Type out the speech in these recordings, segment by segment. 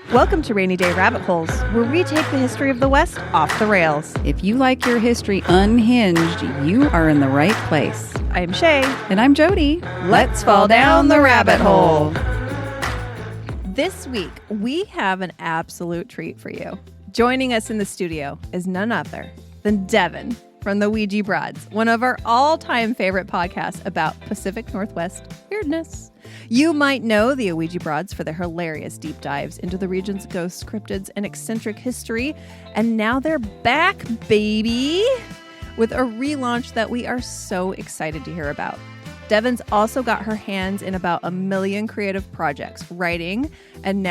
Welcome to Rainy Day Rabbit Holes, where we take the history of the West off the rails. If you like your history unhinged, you are in the right place. I'm Shea. And I'm Jody. Let's fall down the rabbit hole. This week, we have an absolute treat for you. Joining us in the studio is none other than Devon from the Ouija Broads, one of our all-time favorite podcasts about Pacific Northwest weirdness. You might know the Ouija Broads for their hilarious deep dives into the region's ghosts, cryptids, and eccentric history. And now they're back, baby, with a relaunch that we are so excited to hear about. Devon's also got her hands in about 1 million creative projects, writing and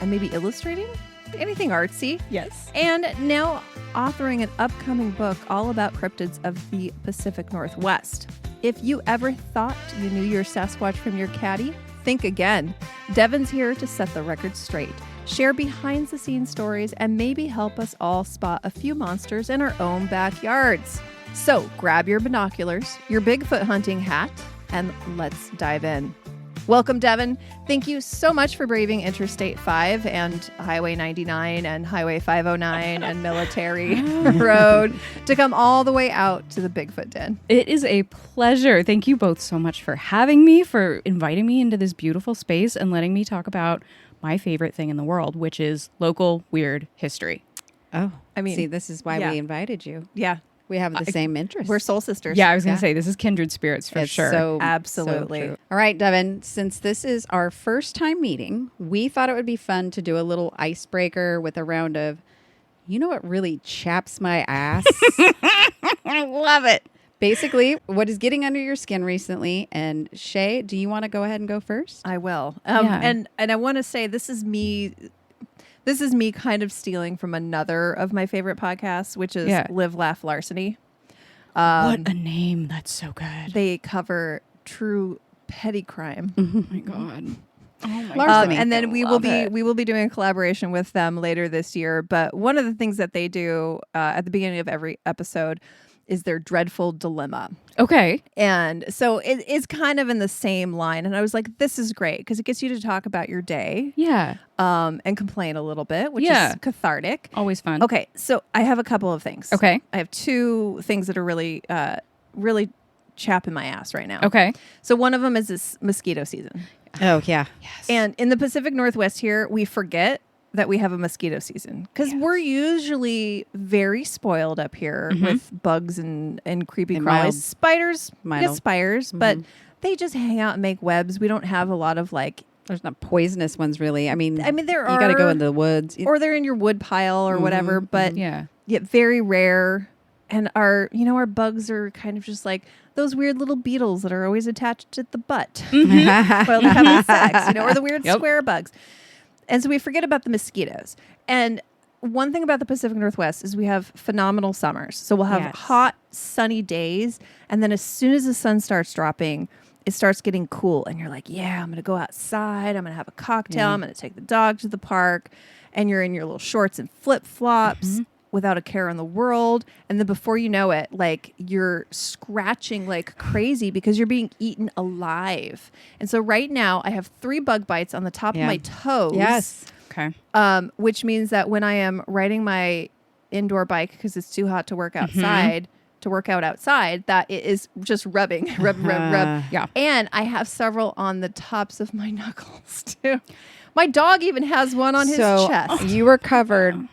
maybe illustrating, anything artsy. Yes. And now authoring an upcoming book all about cryptids of the Pacific Northwest. If you ever thought you knew your Sasquatch from your caddy, think again. Devon's here to set the record straight, share behind-the-scenes stories, and maybe help us all spot a few monsters in our own backyards. So grab your binoculars, your Bigfoot hunting hat, and let's dive in. Welcome, Devon. Thank you so much for braving Interstate 5 and Highway 99 and Highway 509 and Military Road to come all the way out to the Bigfoot Den. It is a pleasure. Thank you both so much for having me, for inviting me into this beautiful space and letting me talk about my favorite thing in the world, which is local weird history. Oh, I mean, see, this is why we invited you. Yeah. We have the same interests. We're soul sisters. Yeah, I was going to say, this is kindred spirits for sure. So, absolutely. So true. All right, Devon, since this is our first time meeting, we thought it would be fun to do a little icebreaker with a round of, you know what really chaps my ass? I love it. Basically, what is getting under your skin recently? And Shea, do you want to go ahead and go first? I will. Yeah. And I want to say this is me kind of stealing from another of my favorite podcasts, which is Live, Laugh, Larceny. What a name. That's so good. They cover true petty crime. Oh my God. Oh my Larceny. And then we will be doing a collaboration with them later this year. But one of the things that they do at the beginning of every episode is their dreadful dilemma. Okay. And so it's kind of in the same line. And I was like, this is great because it gets you to talk about your day. Yeah. And complain a little bit, which is cathartic. Always fun. Okay. So I have a couple of things. Okay. I have two things that are really chapping my ass right now. Okay. So one of them is this mosquito season. Oh, yeah. Yes. And in the Pacific Northwest here, we forget that we have a mosquito season because we're usually very spoiled up here with bugs and creepy crawlies. Spiders, we get spiders, but they just hang out and make webs. We don't have a lot of there's not poisonous ones really. I mean there are. You got to go in the woods. Or they're in your wood pile or whatever, but yet very rare. And our bugs are kind of just like those weird little beetles that are always attached to the butt while they're having sex, or the weird square bugs. And so we forget about the mosquitoes. And one thing about the Pacific Northwest is we have phenomenal summers. So we'll have hot, sunny days. And then as soon as the sun starts dropping, it starts getting cool. And you're like, yeah, I'm going to go outside. I'm going to have a cocktail. I'm going to take the dog to the park. And you're in your little shorts and flip-flops without a care in the world. And then before you know it, you're scratching like crazy because you're being eaten alive. And so right now I have 3 bug bites on the top of my toes. Yes. Okay. Which means that when I am riding my indoor bike, because it's too hot to work outside, that it is just rubbing, rub. Yeah. And I have several on the tops of my knuckles too. My dog even has one on his chest. You were covered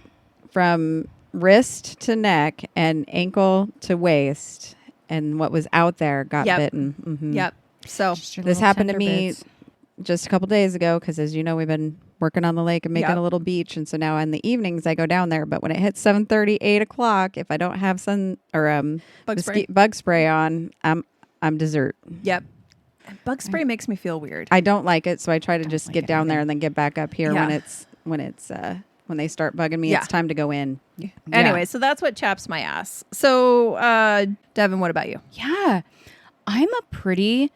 from wrist to neck and ankle to waist, and what was out there got bitten. Yep. So this happened to me just a couple days ago because, as you know, we've been working on the lake and making a little beach, and so now in the evenings I go down there. But when it hits 7:30, 8 o'clock, if I don't have sun or bug spray on, I'm dessert. Yep. Bug spray makes me feel weird. I don't like it, so I try to just get down there and then get back up here when they start bugging me. It's time to go in. Yeah. Anyway, so that's what chaps my ass. So, Devon, what about you? Yeah, I'm a pretty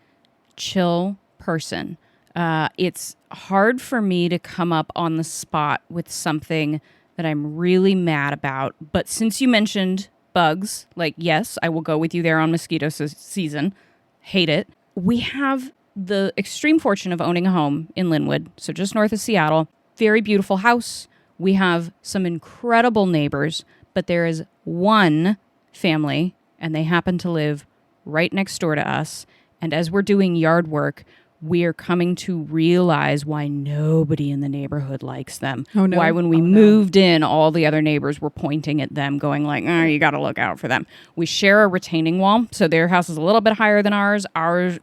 chill person. It's hard for me to come up on the spot with something that I'm really mad about. But since you mentioned bugs, yes, I will go with you there on mosquito season. Hate it. We have the extreme fortune of owning a home in Linwood, so just north of Seattle. very beautiful house. We have some incredible neighbors, but there is one family, and they happen to live right next door to us. And as we're doing yard work, we are coming to realize why nobody in the neighborhood likes them. Oh, no. Why when we moved in, all the other neighbors were pointing at them, going like, oh, you got to look out for them. We share a retaining wall, so their house is a little bit higher than ours. Our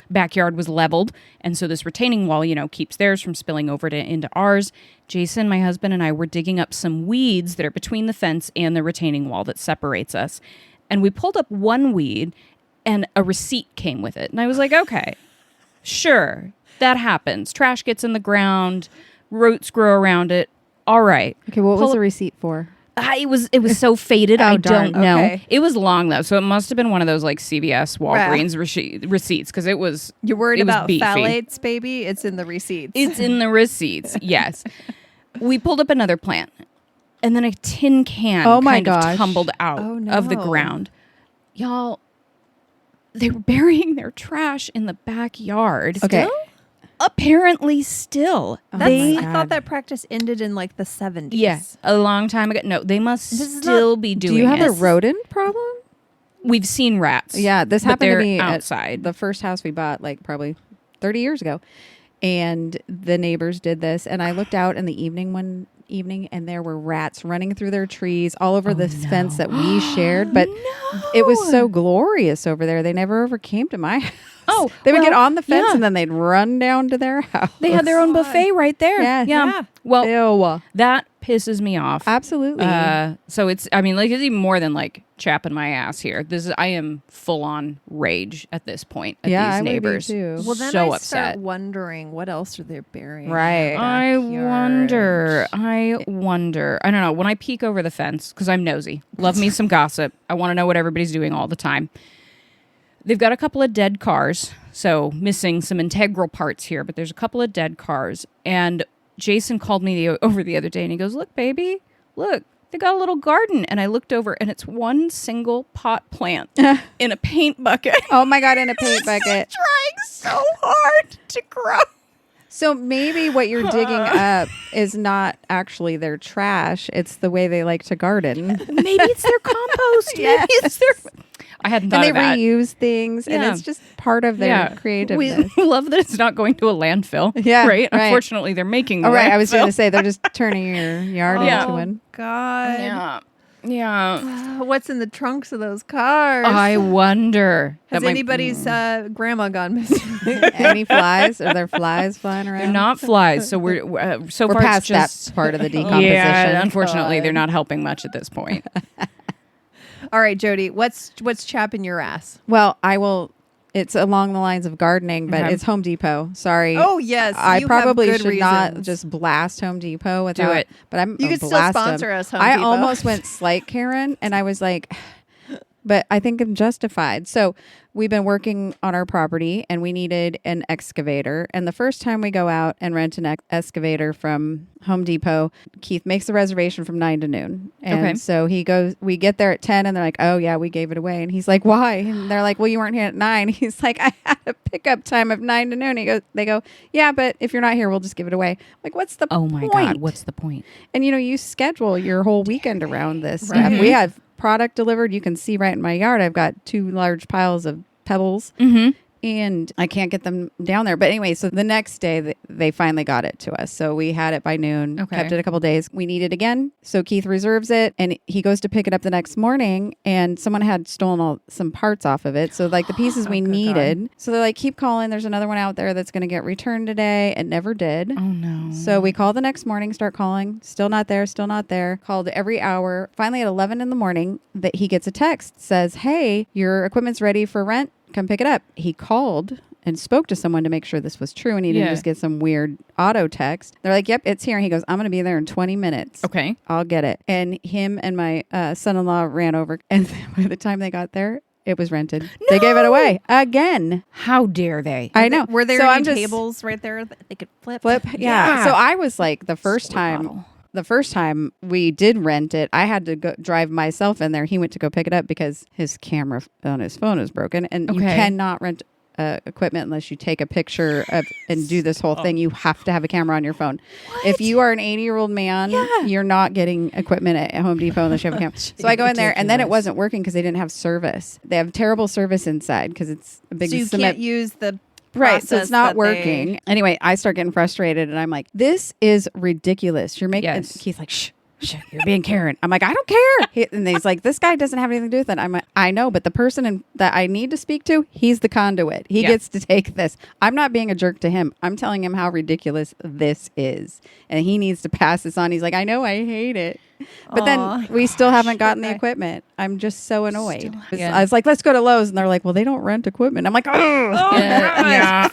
backyard was leveled, and so this retaining wall, keeps theirs from spilling over into ours. Jason, my husband, and I were digging up some weeds that are between the fence and the retaining wall that separates us. And we pulled up one weed, and a receipt came with it. And I was like, okay. Sure, that happens. Trash gets in the ground, roots grow around it. All right. Okay, what was the receipt for? It was so faded. I darn. don't know. Okay. It was long though, so it must have been one of those like CVS, Walgreens receipts because it was. You're worried it was about beefy. phthalates, baby? It's in the receipts. It's in the receipts. Yes. We pulled up another plant, and then a tin can kind of tumbled out of the ground. Y'all. They were burying their trash in the backyard. Okay. Still? Apparently still. I thought that practice ended in like the 70s. Yes, a long time ago. No, they must still be doing it. Do you have a rodent problem? We've seen rats. Yeah, this happened to me outside. At the first house we bought like probably 30 years ago. And the neighbors did this. And I looked out in the evening and there were rats running through their trees all over the fence that we shared. But it was so glorious over there. They never ever came to my house. Oh, they would get on the fence and then they'd run down to their house. They had their own buffet right there. Yeah. Well, ew. That pisses me off. Absolutely. So it's even more than like chapping my ass here. I am full on rage at this point at these neighbors. Too. Well, then so I upset. start wondering what else are they burying? Right. I wonder. I don't know. When I peek over the fence, because I'm nosy, love me some gossip. I want to know what everybody's doing all the time. They've got a couple of dead cars, so missing some integral parts here, but there's a couple of dead cars. And Jason called me over the other day, and he goes, look, baby, look, they got a little garden. And I looked over, and it's one single pot plant in a paint bucket. Oh, my God, in a paint bucket. It's trying so hard to grow. So maybe what you're digging up is not actually their trash. It's the way they like to garden. Maybe it's their compost. Yes. Maybe it's their... I hadn't thought of that. And they reuse things, and it's just part of their creativeness. We love that it's not going to a landfill. Yeah, right? Unfortunately, they're making right. landfill. I was going to say, they're just turning your yard into one. God. Yeah. What's in the trunks of those cars? I wonder. Has anybody's grandma gone missing? Any flies? Are there flies flying around? They're not flies. So we're far past just, that part of the decomposition. Yeah, unfortunately, they're not helping much at this point. All right, Jody, what's chapping your ass? Well, I will. It's along the lines of gardening, but it's Home Depot. Sorry. Oh yes, I probably should reasons. not just blast Home Depot without. Do it. But you could still sponsor us. Home I Depot. almost went slight Karen, and I was like, but I think I'm justified. So we've been working on our property, and we needed an excavator. And the first time we go out and rent an excavator from Home Depot, Keith makes the reservation from 9 to noon. And so we get there at 10, and they're like, oh yeah, we gave it away. And he's like, why? And they're like, well, you weren't here at 9. He's like, I had a pickup time of 9 to noon. They go, yeah, but if you're not here, we'll just give it away. I'm like, what's the point? Oh my God, what's the point? And you schedule your whole weekend around this stuff. We have product delivered. You can see right in my yard, I've got 2 large piles of pebbles. And I can't get them down there. But anyway, so the next day they finally got it to us. So we had it by noon, kept it a couple days. We need it again. So Keith reserves it, and he goes to pick it up the next morning, and someone had stolen some parts off of it. So like the pieces we needed. God. So they're like, keep calling. There's another one out there that's going to get returned today. It never did. Oh no. So we call the next morning, start calling. Still not there. Still not there. Called every hour. Finally at 11 in the morning that he gets a text, says, hey, your equipment's ready for rent. Come pick it up. He called and spoke to someone to make sure this was true, and he didn't just get some weird auto text. They're like, yep, it's here. He goes, I'm going to be there in 20 minutes. Okay. I'll get it. And him and my son-in-law ran over, and by the time they got there, it was rented. No! They gave it away again. How dare they? I know. Were there any tables right there that they could flip? Yeah. So I was like, the first time we did rent it, I had to go drive myself in there. He went to go pick it up because his camera on his phone is broken, and you cannot rent equipment unless you take a picture of and do this whole thing. You have to have a camera on your phone. What? If you are an 80-year-old man, you're not getting equipment at Home Depot unless you have a camera. So I go in there, and then it wasn't working because they didn't have service. They have terrible service inside because it's a big so you cement. Can't use the Right, so it's not working. Anyway, I start getting frustrated, and I'm like, this is ridiculous. You're making... Yes. Keith's like, shh, you're being Karen. I'm like, I don't care. And he's like, this guy doesn't have anything to do with it. I'm like, I know, but the person that I need to speak to, he's the conduit. He gets to take this. I'm not being a jerk to him. I'm telling him how ridiculous this is. And he needs to pass this on. He's like, I know, I hate it. But then we still haven't gotten the equipment. I'm just so annoyed. I was like, let's go to Lowe's. And they're like, well, they don't rent equipment. I'm like,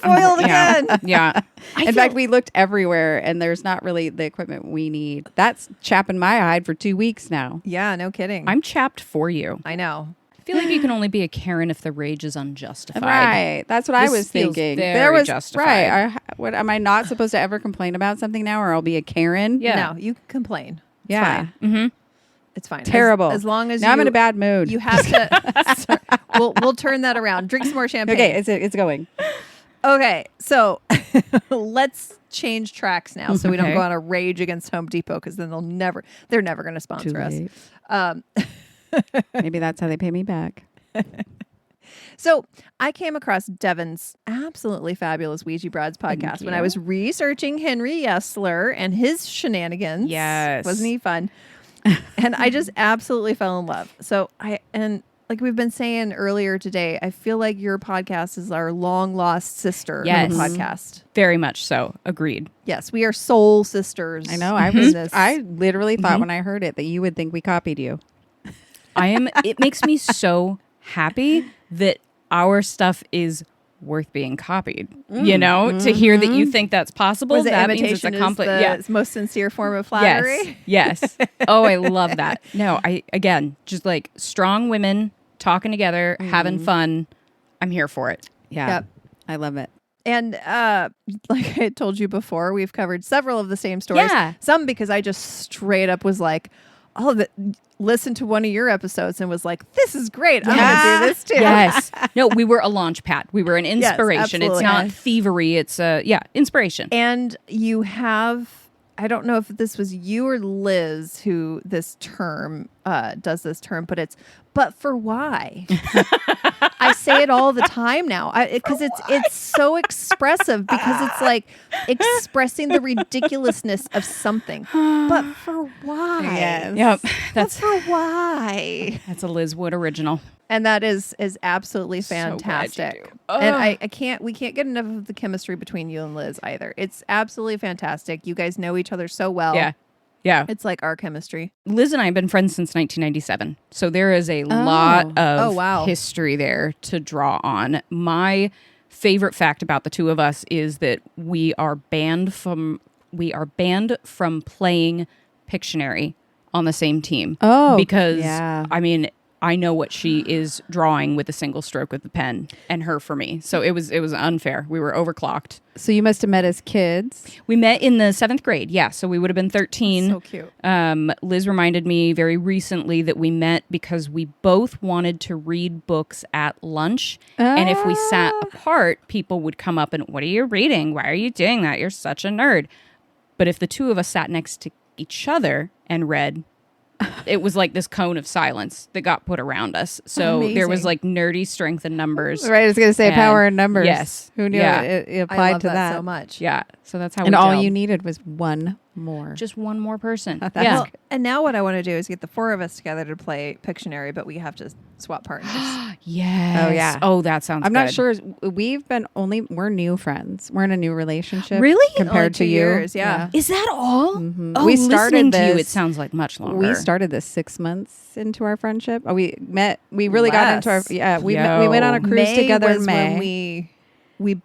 foiled again. Yeah. In fact, we looked everywhere and there's not really the equipment we need. That's chapping my hide for 2 weeks now. Yeah, no kidding. I'm chapped for you. I know. I feel like you can only be a Karen if the rage is unjustified. Right. That's what I was thinking. There was justified. Right. What am I not supposed to ever complain about something now, or I'll be a Karen? Yeah. No, you can complain. It's fine. Mm-hmm. It's fine. Terrible. As long as now I'm in a bad mood. You have to. We'll turn that around. Drink some more champagne. Okay, it's going. Okay, so let's change tracks now, so we don't go on a rage against Home Depot, because then they're never going to sponsor us. Maybe that's how they pay me back. So I came across Devon's absolutely fabulous Ouija Broads podcast when I was researching Henry Yesler and his shenanigans. Yes. Wasn't he fun? And I just absolutely fell in love. So like we've been saying earlier today, I feel like your podcast is our long lost sister podcast. Very much so. Agreed. Yes, we are soul sisters. I know. I literally thought when I heard it that you would think we copied you. It makes me so happy that our stuff is worth being copied. To hear that you think that's possible. That means it's a the most sincere form of flattery. Yes. Oh, I love that. No, just like strong women talking together, having fun. I'm here for it. Yeah. Yep. I love it. And like I told you before, we've covered several of the same stories. Yeah. Some because I just straight up was like, listened to one of your episodes and was like, this is great. I'm going to do this too. Yes. No, we were a launch pad. We were an inspiration. Yes, it's not thievery. It's inspiration. And you have, I don't know if this was you or Liz who does this term, but for why? I say it all the time now because it's so expressive, because it's like expressing the ridiculousness of something. But for why? Yes. Yep. But for why? That's a Liz Wood original. And that is absolutely fantastic. And we can't get enough of the chemistry between you and Liz either. It's absolutely fantastic. You guys know each other so well. Yeah. It's like our chemistry. Liz and I have been friends since 1997. So there is a lot of history there to draw on. My favorite fact about the two of us is that we are banned from playing Pictionary on the same team. Oh, because I know what she is drawing with a single stroke of the pen, and her for me. So it was unfair. We were overclocked. So you must have met as kids. We met in the 7th grade. Yeah. So we would have been 13. So cute. Liz reminded me very recently that we met because we both wanted to read books at lunch. And if we sat apart, people would come up and, what are you reading? Why are you doing that? You're such a nerd. But if the two of us sat next to each other and read, it was like this cone of silence that got put around us. So there was like nerdy strength in numbers. Right, I was going to say power in numbers. Yes. Who knew it applied I love to that so much. Yeah. So that's how and we all gelled. you needed was one more. Just one more person. Yeah. Well, and now what I want to do is get the 4 of us together to play Pictionary, but we have to swap partners. Yes. Oh, yeah. Oh, that sounds I'm good. not sure. We're new friends. We're in a new relationship. Really? Compared to 2 years, yeah. Is that all? Mm-hmm. Oh, we started listening this. to you, it sounds like much longer. We started this 6 months into our friendship. We really got into our, we went on a cruise together in May. When we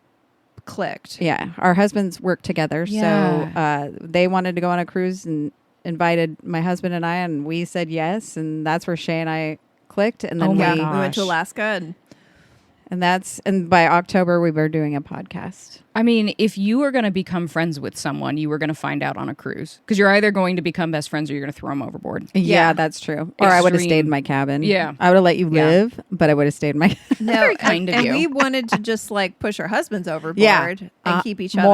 clicked. Yeah. Our husbands worked together. Yeah. So they wanted to go on a cruise and invited my husband and I, and we said yes. And that's where Shea and I clicked. And then Oh my we gosh. went to Alaska And by October, we were doing a podcast. I mean, if you are going to become friends with someone, you were going to find out on a cruise. Because you're either going to become best friends or you're going to throw them overboard. Yeah, that's true. Or I would have stayed in my cabin. Yeah. I would have let you live, but I would have stayed in my cabin. No, Very kind of you. And we wanted to just like push our husbands overboard and keep each other.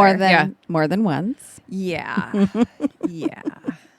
More than once. Yeah. Yeah.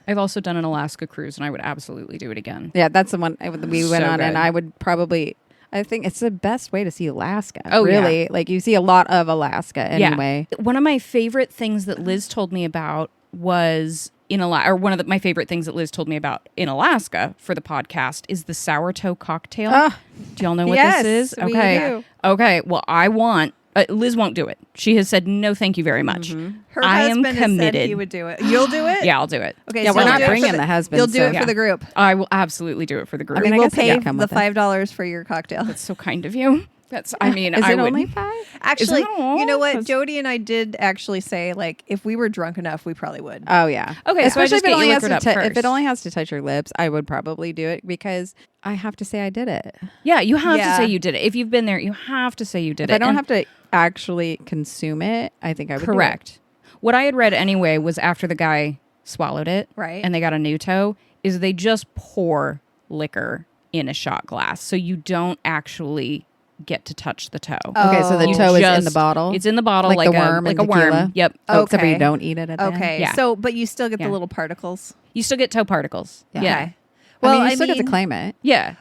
I've also done an Alaska cruise, and I would absolutely do it again. Yeah, that's the one we went on, good. and I would probably... I think it's the best way to see Alaska. Oh, really? Yeah. Like, you see a lot of Alaska anyway. Yeah. One of my favorite things that Liz told me about was my favorite things that Liz told me about in Alaska for the podcast is the sourdough cocktail. Do y'all know what this is? Okay. Okay. Well, I want... Liz won't do it. She has said, no, thank you very much. Her I am husband has committed. said he would do it. You'll do it? Yeah, I'll do it. Okay, Yeah, so we're not you'll do it bringing for the husband. You'll do it Yeah. for the group. I will absolutely do it for the group. I mean, I will guess I pay could come the with it. $5 for your cocktail. That's so kind of you. Is Is I it would, only 5? Actually, Isn't it? you know what? Jody and I did actually say, like, if we were drunk enough, we probably would. Oh, yeah. Okay, so I Especially just get you liquored up if first. it only has to touch your lips, I would probably do it because I have to say I did it. Yeah, you have to Yeah. say you did it. If you've been there, you have to say you did If it. I don't And- have to actually consume it, I think I would Correct. What I had read anyway was after the guy swallowed it, Right. and they got a new toe, is they just pour liquor in a shot glass, so you don't actually get to touch the toe. Okay, so the Oh. toe is in the Just- bottle? It's in the bottle, Like like the worm like in a worm. tequila? Yep. Oh, Except for you Okay. don't eat it at the end. Okay. Yeah. So, but you still get Yeah. the little particles. You still get toe particles. Yeah. Yeah. Okay. Well, Well, you still get to claim it. Yeah.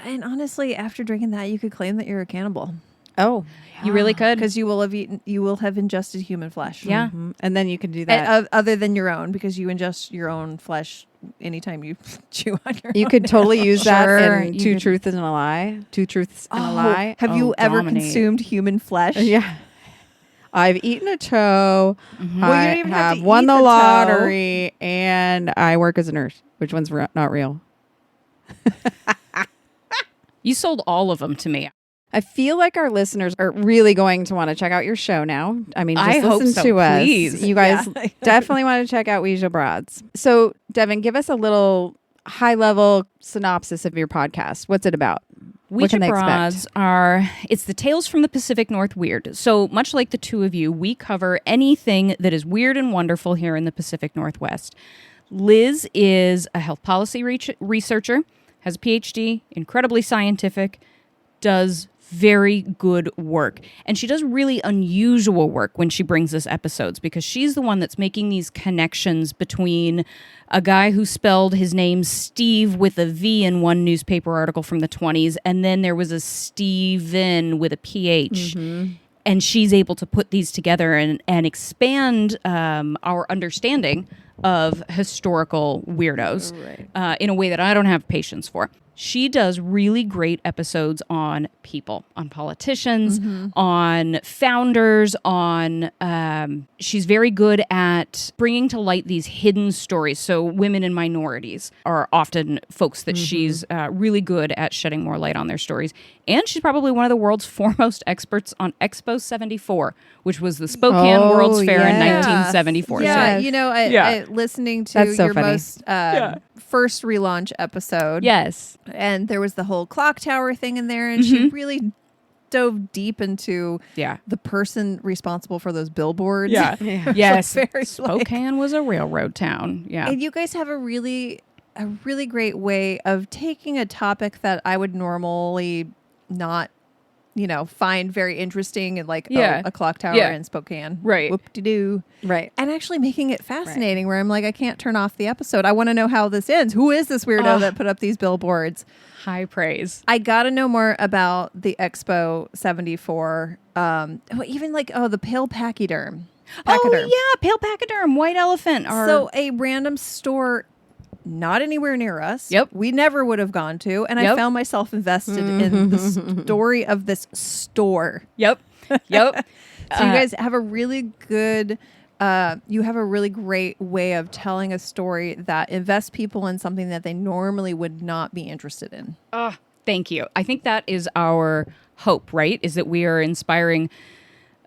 And honestly, after drinking that, you could claim that you're a cannibal Oh. You really could. because you will have ingested human flesh. Yeah. Mhm. And then you can do that. And, other than your own, because you ingest your own flesh anytime you chew on your You own. could totally use Sure, that in you Two could- Truths and a Lie. Two Truths and a Oh, Lie. Have you ever dominate. consumed human flesh? Yeah. I've eaten a toe. Well, you I don't even have have to won eat the the toe. lottery, and I work as a nurse. Which one's not real? You sold all of them to me. I feel like our listeners are really going to want to check out your show now. I mean, just I hope listen so, to us. please. You guys Yeah. definitely want to check out Ouija Broads. So, Devon, give us a little high-level synopsis of your podcast. What's it about? What Ouija can they Broads it's the Tales from the Pacific North Weird. So much like the two of you, we cover anything that is weird and wonderful here in the Pacific Northwest. Liz is a health policy researcher, has a PhD, incredibly scientific, does very good work. And she does really unusual work when she brings us episodes because she's the one that's making these connections between a guy who spelled his name Steve with a V in one newspaper article from the 20s, and then there was a Steven with a PH. And she's able to put these together and expand our understanding of historical weirdos in a way that I don't have patience for. She does really great episodes on people, on politicians, on founders, on... she's very good at bringing to light these hidden stories. So women and minorities are often folks that she's really good at shedding more light on their stories. And she's probably one of the world's foremost experts on Expo 74, which was the Spokane World's Fair in yes. 1974. Yeah, So, you know, I listening to That's so your funny. most first relaunch episode. yes. And there was the whole clock tower thing in there, and she really dove deep into Yeah. the person responsible for those billboards. Yeah. Yeah. Yes. Very, like- Spokane was a railroad town. Yeah. And you guys have a really great way of taking a topic that I would normally not, find very interesting and like a clock tower in Spokane. Right. Whoop-de-doo. Right. And actually making it fascinating where I'm like, I can't turn off the episode. I want to know how this ends. Who is this weirdo that put up these billboards? High praise. I got to know more about the Expo 74. Even the pale pachyderm. Oh, yeah. Pale pachyderm, white elephant. So a random store not anywhere near us. Yep. We never would have gone to. And I found myself invested in the story of this store. Yep. Yep. So you guys have a really good, you have a really great way of telling a story that invests people in something that they normally would not be interested in. Thank you. I think that is our hope, right? Is that we are inspiring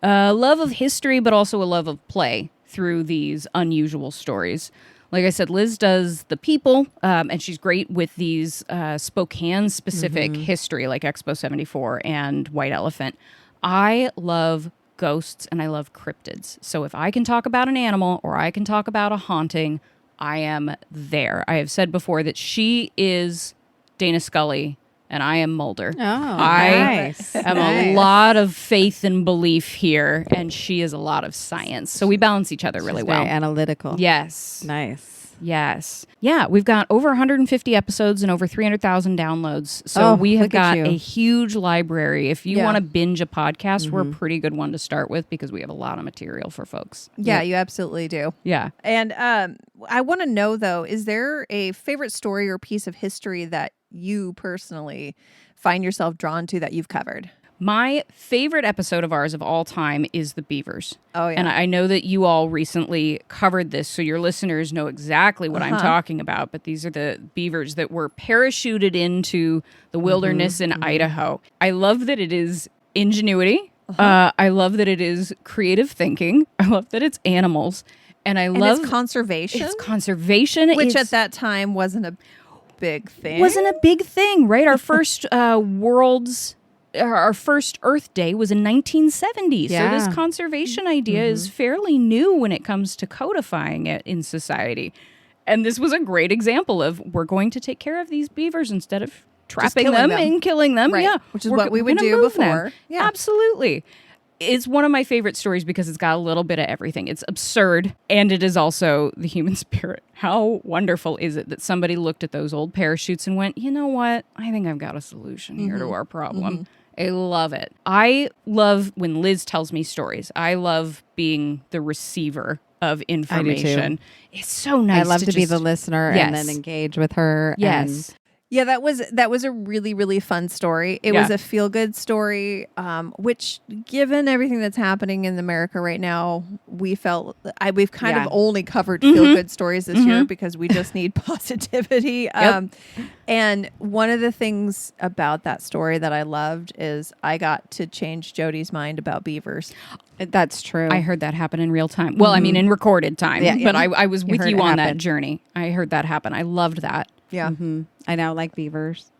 a love of history, but also a love of play through these unusual stories. Like I said, Liz does the people, and she's great with these Spokane-specific history, like Expo 74 and White Elephant. I love ghosts and I love cryptids. So if I can talk about an animal or I can talk about a haunting, I am there. I have said before that she is Dana Scully and I am Mulder. Oh, I am a lot of faith and belief here, and she is a lot of science. So we balance each other really well. Very analytical. Yes. Nice. Yes. Yeah, we've got over 150 episodes and over 300,000 downloads. So we have got a huge library. If you want to binge a podcast, we're a pretty good one to start with because we have a lot of material for folks. Yeah, you absolutely do. Yeah. And I want to know, though, is there a favorite story or piece of history that you personally find yourself drawn to that you've covered? My favorite episode of ours of all time is the beavers. Oh, yeah. And I know that you all recently covered this, so your listeners know exactly what I'm talking about. But these are the beavers that were parachuted into the wilderness in Idaho. I love that it is ingenuity. I love that it is creative thinking. I love that it's animals. And love it's conservation. It's conservation. Which at that time wasn't a big thing. Wasn't a big thing, right? Our first our first Earth Day was in 1970. Yeah. So this conservation idea is fairly new when it comes to codifying it in society. And this was a great example of we're going to take care of these beavers instead of trapping them and killing them. Right. Yeah. Which is what we would do before. Yeah. Absolutely. It's one of my favorite stories because it's got a little bit of everything. It's absurd, and it is also the human spirit. How wonderful is it that somebody looked at those old parachutes and went, you know what? I think I've got a solution here to our problem. I love it. I love when Liz tells me stories. I love being the receiver of information. It's so nice. I love to be the listener and then engage with her. Yes. And yeah, that was a really, really fun story. It was a feel-good story, which, given everything that's happening in America right now, we felt we've kind of only covered feel-good stories this year because we just need positivity. And one of the things about that story that I loved is I got to change Jody's mind about beavers. That's true. I heard that happen in real time. Well, I mean, in recorded time. Yeah, but I was with you on that happen. journey. I heard that happen. I loved that. Yeah. I now like beavers.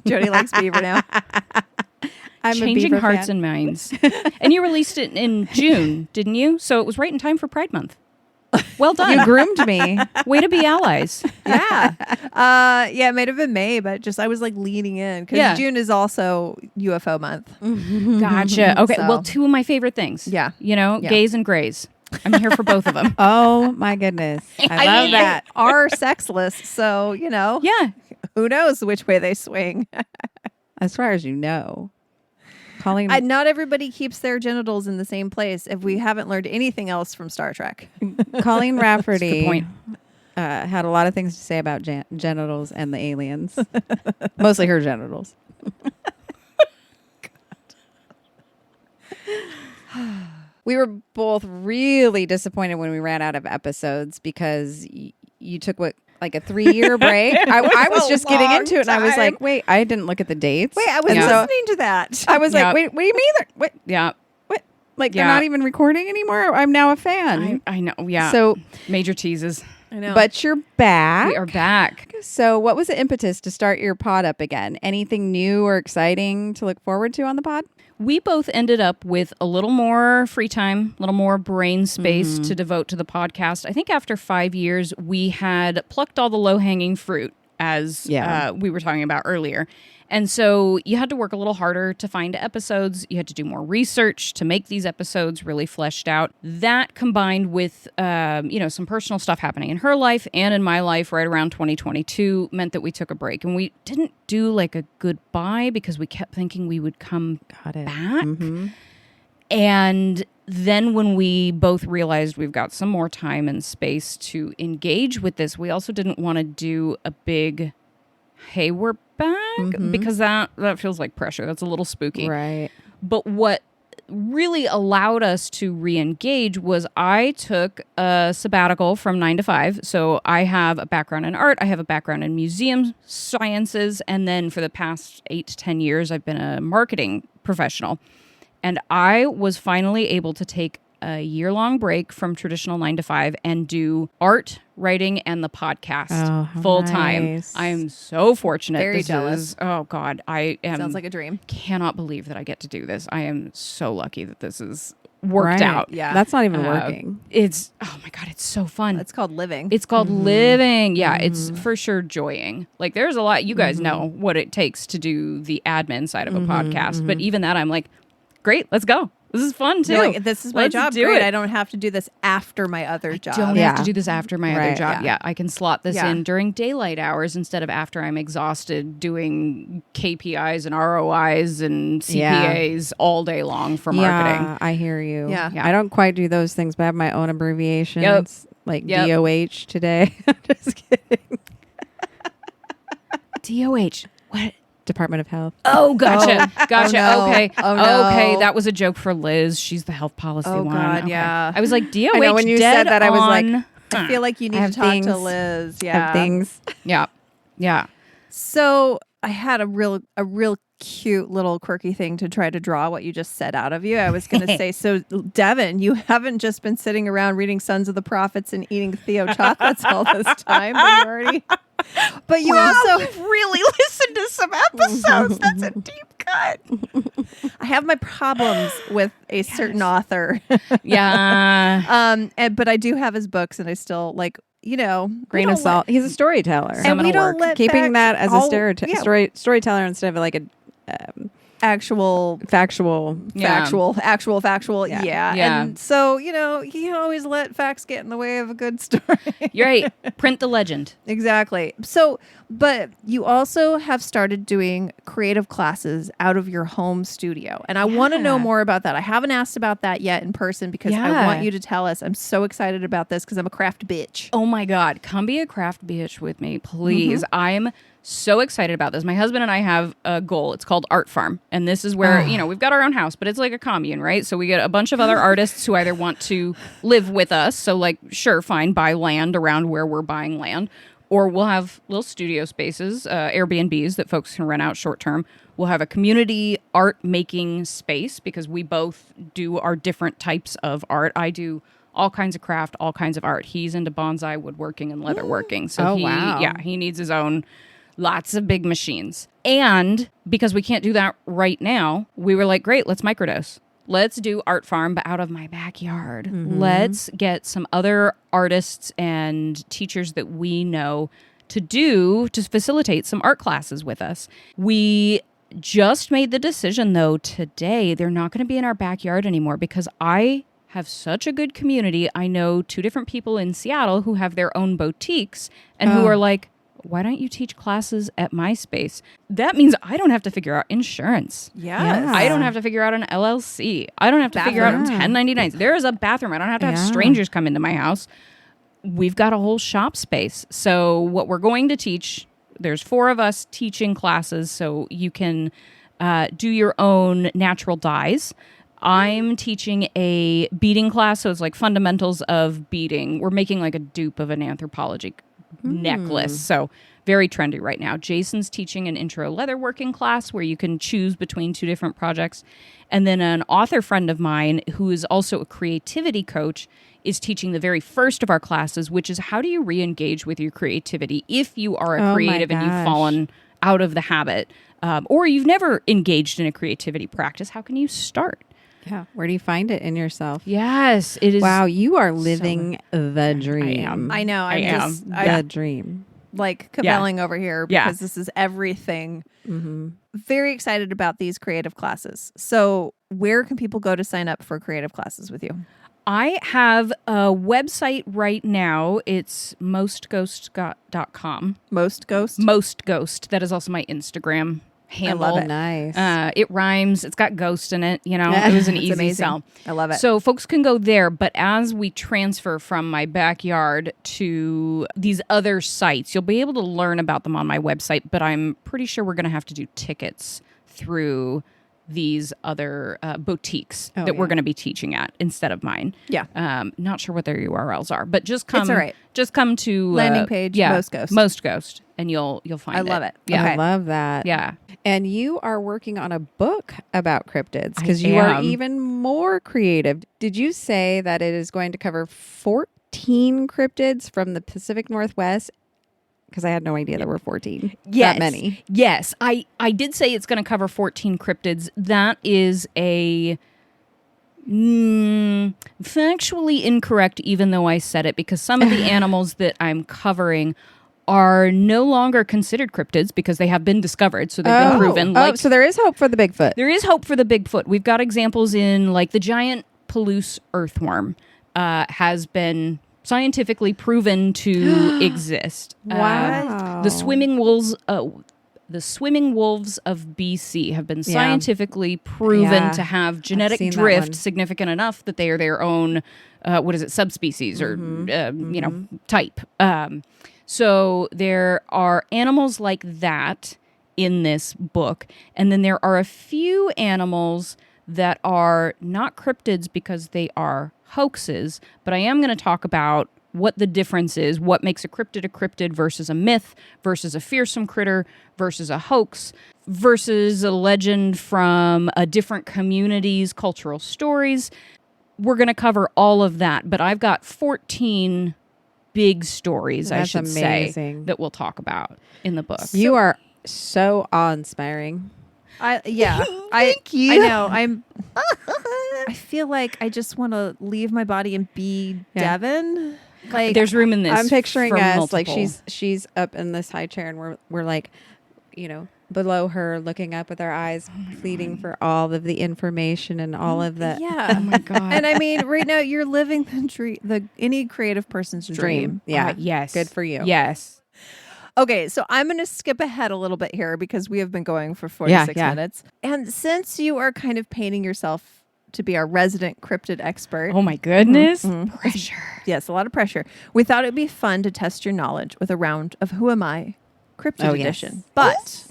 Jody likes beaver now. I'm Changing a beaver hearts fan. and minds. And you released it in June, didn't you? So it was right in time for Pride Month. Well done. You groomed me. Way to be allies. Yeah. Yeah, it might have been May, but I was like leaning in because June is also UFO month. Gotcha. Okay. So. Well, two of my favorite things. Yeah. You know, gays and grays. I'm here for both of them. Oh my goodness. I love that. Are sexless, so Yeah. who knows which way they swing. As far as you know. Colleen, not everybody keeps their genitals in the same place. If we haven't learned anything else from Star Trek, Colleen Rafferty Good point. Had a lot of things to say about genitals and the aliens. Mostly her genitals. We were both really disappointed when we ran out of episodes because you took like a 3-year break. I was just getting into it and I was like, wait, I didn't look at the dates. Wait, I was listening to that. I was like, wait, what do you mean? What? Yeah. What? Like they're not even recording anymore? I'm now a fan. I know. Yeah. So major teases. I know. But you're back. We are back. So what was the impetus to start your pod up again? Anything new or exciting to look forward to on the pod? We both ended up with a little more free time, a little more brain space to devote to the podcast. I think after 5 years, we had plucked all the low-hanging fruit, as we were talking about earlier. And so you had to work a little harder to find episodes. You had to do more research to make these episodes really fleshed out. That combined with, some personal stuff happening in her life and in my life right around 2022 meant that we took a break. And we didn't do like a goodbye because we kept thinking we would come back. And then when we both realized we've got some more time and space to engage with this, we also didn't want to do a big, hey, we're back, because that feels like pressure. That's a little spooky. Right. But what really allowed us to re-engage was I took a sabbatical from 9 to 5. So I have a background in art. I have a background in museum sciences. And then for the past 8 to 10 years, I've been a marketing professional. And I was finally able to take a year-long break from traditional 9 to 5 and do art, writing, and the podcast full time. I am so fortunate. Very jealous. Oh God, I am. Sounds like a dream. Cannot believe that I get to do this. I am so lucky that this is worked out. Yeah. That's not even working. It's, oh my God, it's so fun. It's called living. It's called living. Yeah, it's for sure joying. Like there's a lot, you guys know what it takes to do the admin side of a podcast. But even that, I'm like, great, let's go. This is fun too. You're like, this is my job. Great. It. I don't have to do this after my other job. Don't have to do this after my other job. Yeah. I can slot this in during daylight hours instead of after I'm exhausted doing KPIs and ROIs and CPAs all day long for marketing. Yeah, I hear you. Yeah. I don't quite do those things, but I have my own abbreviations, like DOH today. Just kidding. DOH. What? Department of Health. Oh, gotcha. Gotcha. Oh, no. Okay. Oh, no. Okay. That was a joke for Liz. She's the health policy one. God, Okay. yeah. I was like, DOH. I know, when you said that, I was like, I feel like you need to talk to Liz. Yeah. Things. Yeah. Yeah. So I had a real cute little quirky thing to try to draw what you just said out of you. I was going to say, so Devon, you haven't just been sitting around reading Sons of the Prophets and eating Theo chocolates all this time, but you also really listened to some episodes. That's a deep cut. I have my problems with a certain author. Yeah. But I do have his books, and I still grain of salt. He's a storyteller. And we don't let keeping that as a storyteller instead of like a actual factual. Yeah. And so, you always let facts get in the way of a good story. You're right. Print the legend. Exactly. So, but you also have started doing creative classes out of your home studio. And I want to know more about that. I haven't asked about that yet in person because I want you to tell us. I'm so excited about this because I'm a craft bitch. Oh my God. Come be a craft bitch with me, please. I'm so excited about this. My husband and I have a goal. It's called Art Farm. And this is where, we've got our own house, but it's like a commune, right? So we get a bunch of other artists who either want to live with us. So like, sure, fine, buy land around where we're buying land. Or we'll have little studio spaces, Airbnbs that folks can rent out short term. We'll have a community art making space because we both do our different types of art. I do all kinds of craft, all kinds of art. He's into bonsai, woodworking, and leatherworking. So he needs his own. Lots of big machines. And because we can't do that right now, we were like, great, let's microdose. Let's do Art Farm, but out of my backyard. Let's get some other artists and teachers that we know to facilitate some art classes with us. We just made the decision, though, today, they're not going to be in our backyard anymore because I have such a good community. I know 2 different people in Seattle who have their own boutiques and who are like, why don't you teach classes at my space? That means I don't have to figure out insurance. Yes. I don't have to figure out an LLC. I don't have to figure out 1099s. There is a bathroom. I don't have to have strangers come into my house. We've got a whole shop space. So what we're going to teach, there's 4 of us teaching classes, so you can do your own natural dyes. I'm teaching a beading class, so it's like fundamentals of beading. We're making like a dupe of an anthropology necklace. So very trendy right now. Jason's teaching an intro leatherworking class where you can choose between 2 different projects. And then an author friend of mine who is also a creativity coach is teaching the very first of our classes, which is how do you re-engage with your creativity if you are a creative and you've fallen out of the habit, or you've never engaged in a creativity practice. How can you start? Yeah. Where do you find it in yourself? Yes, it is. Wow, you are living the dream. I know. I am the dream. Like cavelling over here because this is everything. Very excited about these creative classes. So where can people go to sign up for creative classes with you? I have a website right now. It's mostghost.com. Most Ghost? Most Ghost. That is also my Instagram handle. I love it. Nice. It rhymes. It's got ghost in it. It was an easy sell. I love it. So folks can go there. But as we transfer from my backyard to these other sites, you'll be able to learn about them on my website. But I'm pretty sure we're going to have to do tickets through these other boutiques that we're going to be teaching at instead of mine. Yeah. Not sure what their URLs are, but just come. It's all right. Just come to landing page. Most Ghost, and you'll find it. I love it. Yeah, I love that. Yeah. And you are working on a book about cryptids because you are even more creative. Did you say that it is going to cover 14 cryptids from the Pacific Northwest? Because I had no idea there were 14. Yes. That many. Yes. I did say it's going to cover 14 cryptids. That is a factually incorrect, even though I said it, because some of the animals that I'm covering are no longer considered cryptids because they have been discovered. So they've been proven. So there is hope for the Bigfoot. There is hope for the Bigfoot. We've got examples in like the giant Palouse earthworm has been scientifically proven to exist. Wow. The swimming wolves of BC have been scientifically proven to have genetic drift significant enough that they are their own subspecies or type. So there are animals like that in this book, and then there are a few animals that are not cryptids because they are hoaxes, but I am going to talk about what the difference is, what makes a cryptid versus a myth versus a fearsome critter versus a hoax versus a legend from a different community's cultural stories. We're going to cover all of that, but I've got 14 big stories, I should say, that we'll talk about in the book. You are so awe-inspiring. Thank you. I know. I feel like I just want to leave my body and be Devon. Like, there's room in this. I'm picturing us multiple. like she's up in this high chair, and we're like, below her, looking up with our eyes, pleading for all of the information and all of the. Yeah. Oh my God. And I mean, right now you're living the dream, any creative person's dream. Yeah. Yes. Good for you. Yes. Okay, so I'm going to skip ahead a little bit here because we have been going for 46 minutes. And since you are kind of painting yourself to be our resident cryptid expert. Oh my goodness. Pressure. Yes, a lot of pressure. We thought it'd be fun to test your knowledge with a round of Who Am I? Cryptid Edition. But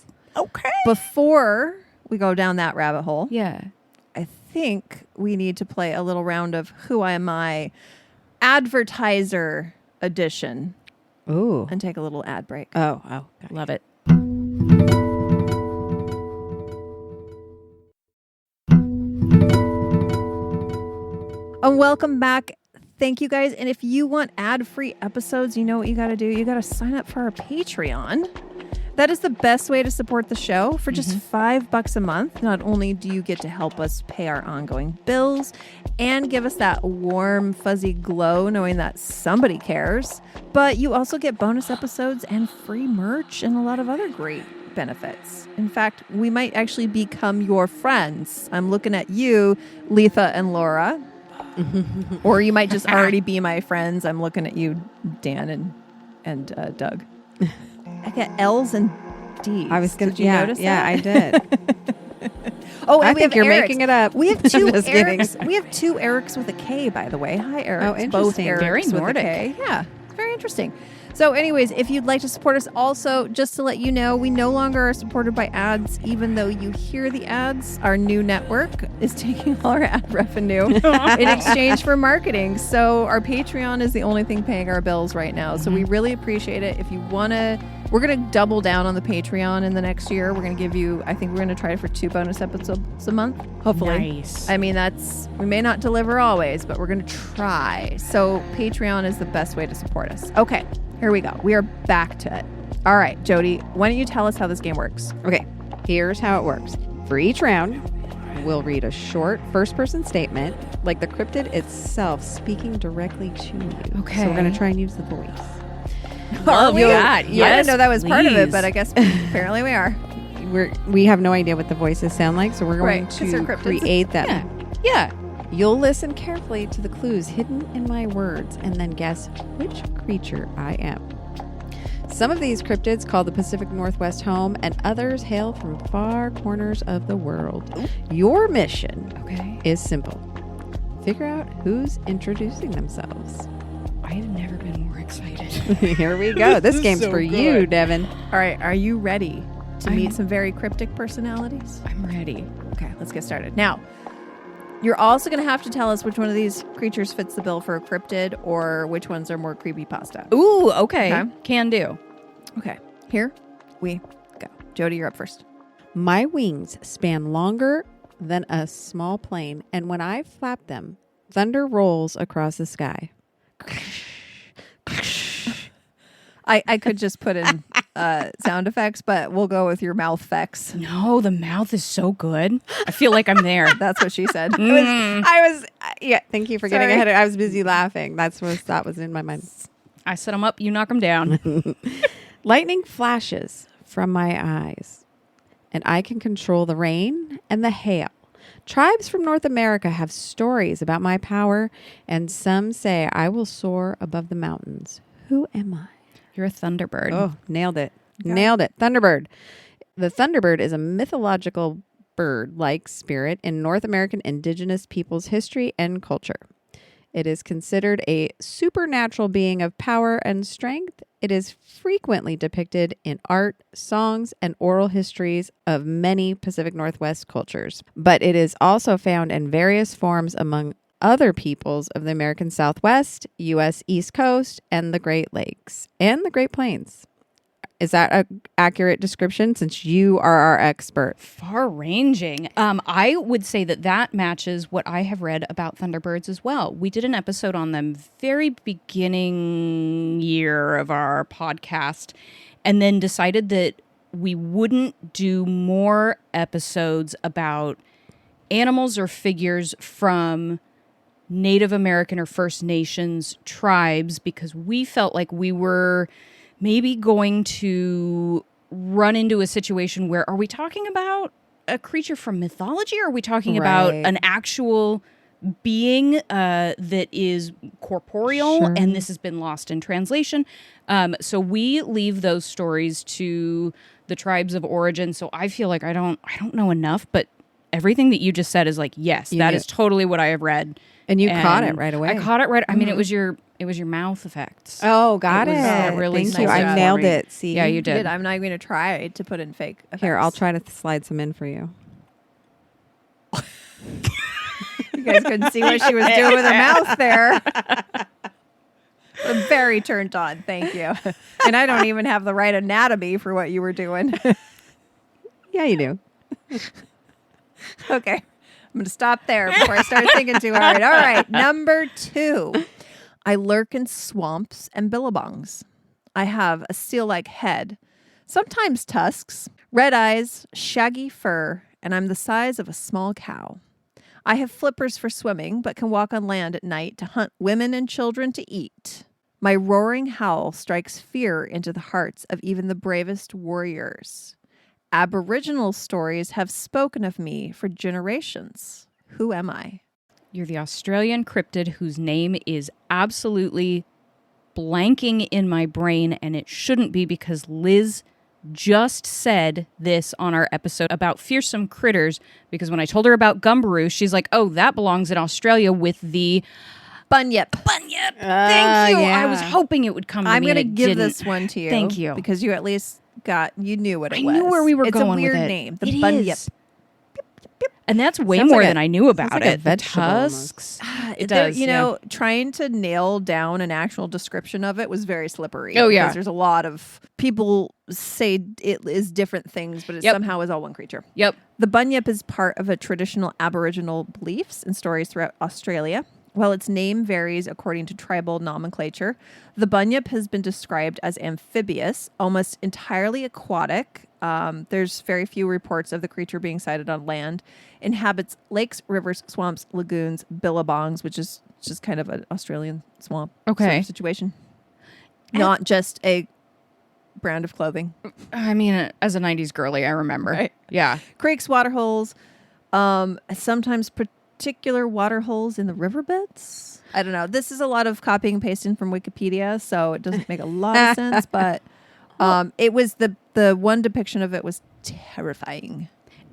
before we go down that rabbit hole, I think we need to play a little round of Who Am I? Advertiser Edition. Ooh. And take a little ad break. Oh. Love it. And welcome back. Thank you guys. And if you want ad-free episodes, you know what you got to do. You got to sign up for our Patreon. That is the best way to support the show. For just $5 a month, not only do you get to help us pay our ongoing bills and give us that warm, fuzzy glow knowing that somebody cares, but you also get bonus episodes and free merch and a lot of other great benefits. In fact, we might actually become your friends. I'm looking at you, Letha and Laura. Or you might just already be my friends. I'm looking at you, Dan and Doug. I got L's and D's. I was going to notice that? Yeah, I did. I think you're Erics. making it up. We have two Just kidding. Erics. We have two Erics with a K, by the way. Hi, Erics. Oh, interesting. Both Erics Very with Nordic. a K. Yeah, it's very interesting. So anyways, if you'd like to support us, also, just to let you know, we no longer are supported by ads, even though you hear the ads. Our new network is taking all our ad revenue in exchange for marketing. So our Patreon is the only thing paying our bills right now. So we really appreciate it. If you want to, we're going to double down on the Patreon in the next year. We're going to give you, I think we're going to try for 2 bonus episodes a month, hopefully. Nice. I mean, we may not deliver always, but we're going to try. So Patreon is the best way to support us. Okay. Here we go. We are back to it. All right, Jody, why don't you tell us how this game works? Okay, here's how it works. For each round, we'll read a short first-person statement, like the cryptid itself speaking directly to you. Okay. So we're going to try and use the voice. Love that. I Yes, didn't know that was part of it, please. but I guess apparently we are. We have no idea what the voices sound like, so we're going Right, 'cause they're to cryptids. create them. Yeah. You'll listen carefully to the clues hidden in my words and then guess which creature I am. Some of these cryptids call the Pacific Northwest home, and others hail from far corners of the world. Your mission is simple. Figure out who's introducing themselves. I have never been more excited. Here we go. This game's so for good. you, Devon. All right, are you ready to meet some very cryptic personalities? I'm ready. Okay, let's get started. Now, you're also going to have to tell us which one of these creatures fits the bill for a cryptid or which ones are more creepypasta. Ooh, okay. Can do. Okay, here we go. Jody, you're up first. My wings span longer than a small plane, and when I flap them, thunder rolls across the sky. I could just put in sound effects, but we'll go with your mouth effects. No, the mouth is so good. I feel like I'm there. That's what she said. Yeah, thank you for getting ahead. I was busy laughing. That was in my mind. I set them up, you knock them down. Lightning flashes from my eyes, and I can control the rain and the hail. Tribes from North America have stories about my power, and some say I will soar above the mountains. Who am I? You're a thunderbird. Oh, nailed it. Okay. Nailed it. Thunderbird. The thunderbird is a mythological bird-like spirit in North American indigenous peoples' history and culture. It is considered a supernatural being of power and strength. It is frequently depicted in art, songs, and oral histories of many Pacific Northwest cultures. But it is also found in various forms among other peoples of the American Southwest, U.S. East Coast, and the Great Lakes, and the Great Plains. Is that an accurate description since you are our expert? Far-ranging. I would say that matches what I have read about thunderbirds as well. We did an episode on them very beginning year of our podcast, and then decided that we wouldn't do more episodes about animals or figures from Native American or First Nations tribes because we felt like we were maybe going to run into a situation where, are we talking about a creature from mythology, or are we talking about an actual being that is corporeal? Sure. And this has been lost in translation. So we leave those stories to the tribes of origin. So I feel like I don't know enough, but everything that you just said is like, yes, that is totally what I have read. And you caught it right away. I caught it right. I mean, it was your mouth effects. Oh, got it. Really Thank you. I nailed it. See, yeah, you did. I'm not going to try to put in fake effects. Here, I'll try to slide some in for you. You guys couldn't see what she was doing with her mouth there. I'm very turned on. Thank you. And I don't even have the right anatomy for what you were doing. Yeah, you do. Okay. I'm going to stop there before I start thinking too hard. All right. Number 2. I lurk in swamps and billabongs. I have a seal-like head, sometimes tusks, red eyes, shaggy fur, and I'm the size of a small cow. I have flippers for swimming, but can walk on land at night to hunt women and children to eat. My roaring howl strikes fear into the hearts of even the bravest warriors. Aboriginal stories have spoken of me for generations. Who am I? You're the Australian cryptid whose name is absolutely blanking in my brain, and it shouldn't be because Liz just said this on our episode about fearsome critters, because when I told her about Gumbaroo, she's like, oh, that belongs in Australia with the Bunyip. Thank you. Yeah. I was hoping it would come to I'm me. going to give this one to you. Thank you. Because you at least you knew what it was. I knew where we were going with it. It's a weird name. The Bunyip. Is. And that's way more than I knew about it. The tusks. It does. Trying to nail down an actual description of it was very slippery. Oh, yeah. Because there's a lot of people say it is different things, but it somehow is all one creature. Yep. The Bunyip is part of a traditional Aboriginal beliefs and stories throughout Australia. While its name varies according to tribal nomenclature, the bunyip has been described as amphibious, almost entirely aquatic. There's very few reports of the creature being sighted on land. Inhabits lakes, rivers, swamps, lagoons, billabongs, which is just kind of an Australian swamp sort of situation. Not just a brand of clothing. I mean, as a 90s girly, I remember. Right. Yeah. Creeks, water holes, sometimes particular water holes in the riverbeds. I don't know. This is a lot of copying and pasting from Wikipedia, so it doesn't make a lot of sense, but it was the one depiction of it was terrifying.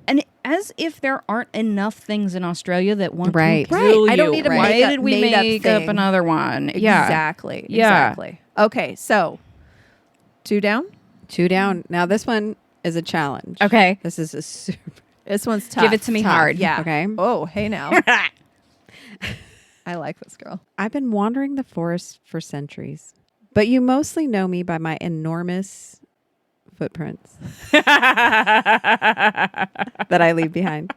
And as if there aren't enough things in Australia that want to kill you. I don't need to Why did we make up another one? Exactly. Yeah. Exactly. Okay, so 2 down. 2 down. Now this one, is a challenge. Okay. This is a super. This one's tough. Give it to me hard. Yeah. Okay. Oh, hey now. I like this girl. I've been wandering the forest for centuries, but you mostly know me by my enormous footprints that I leave behind.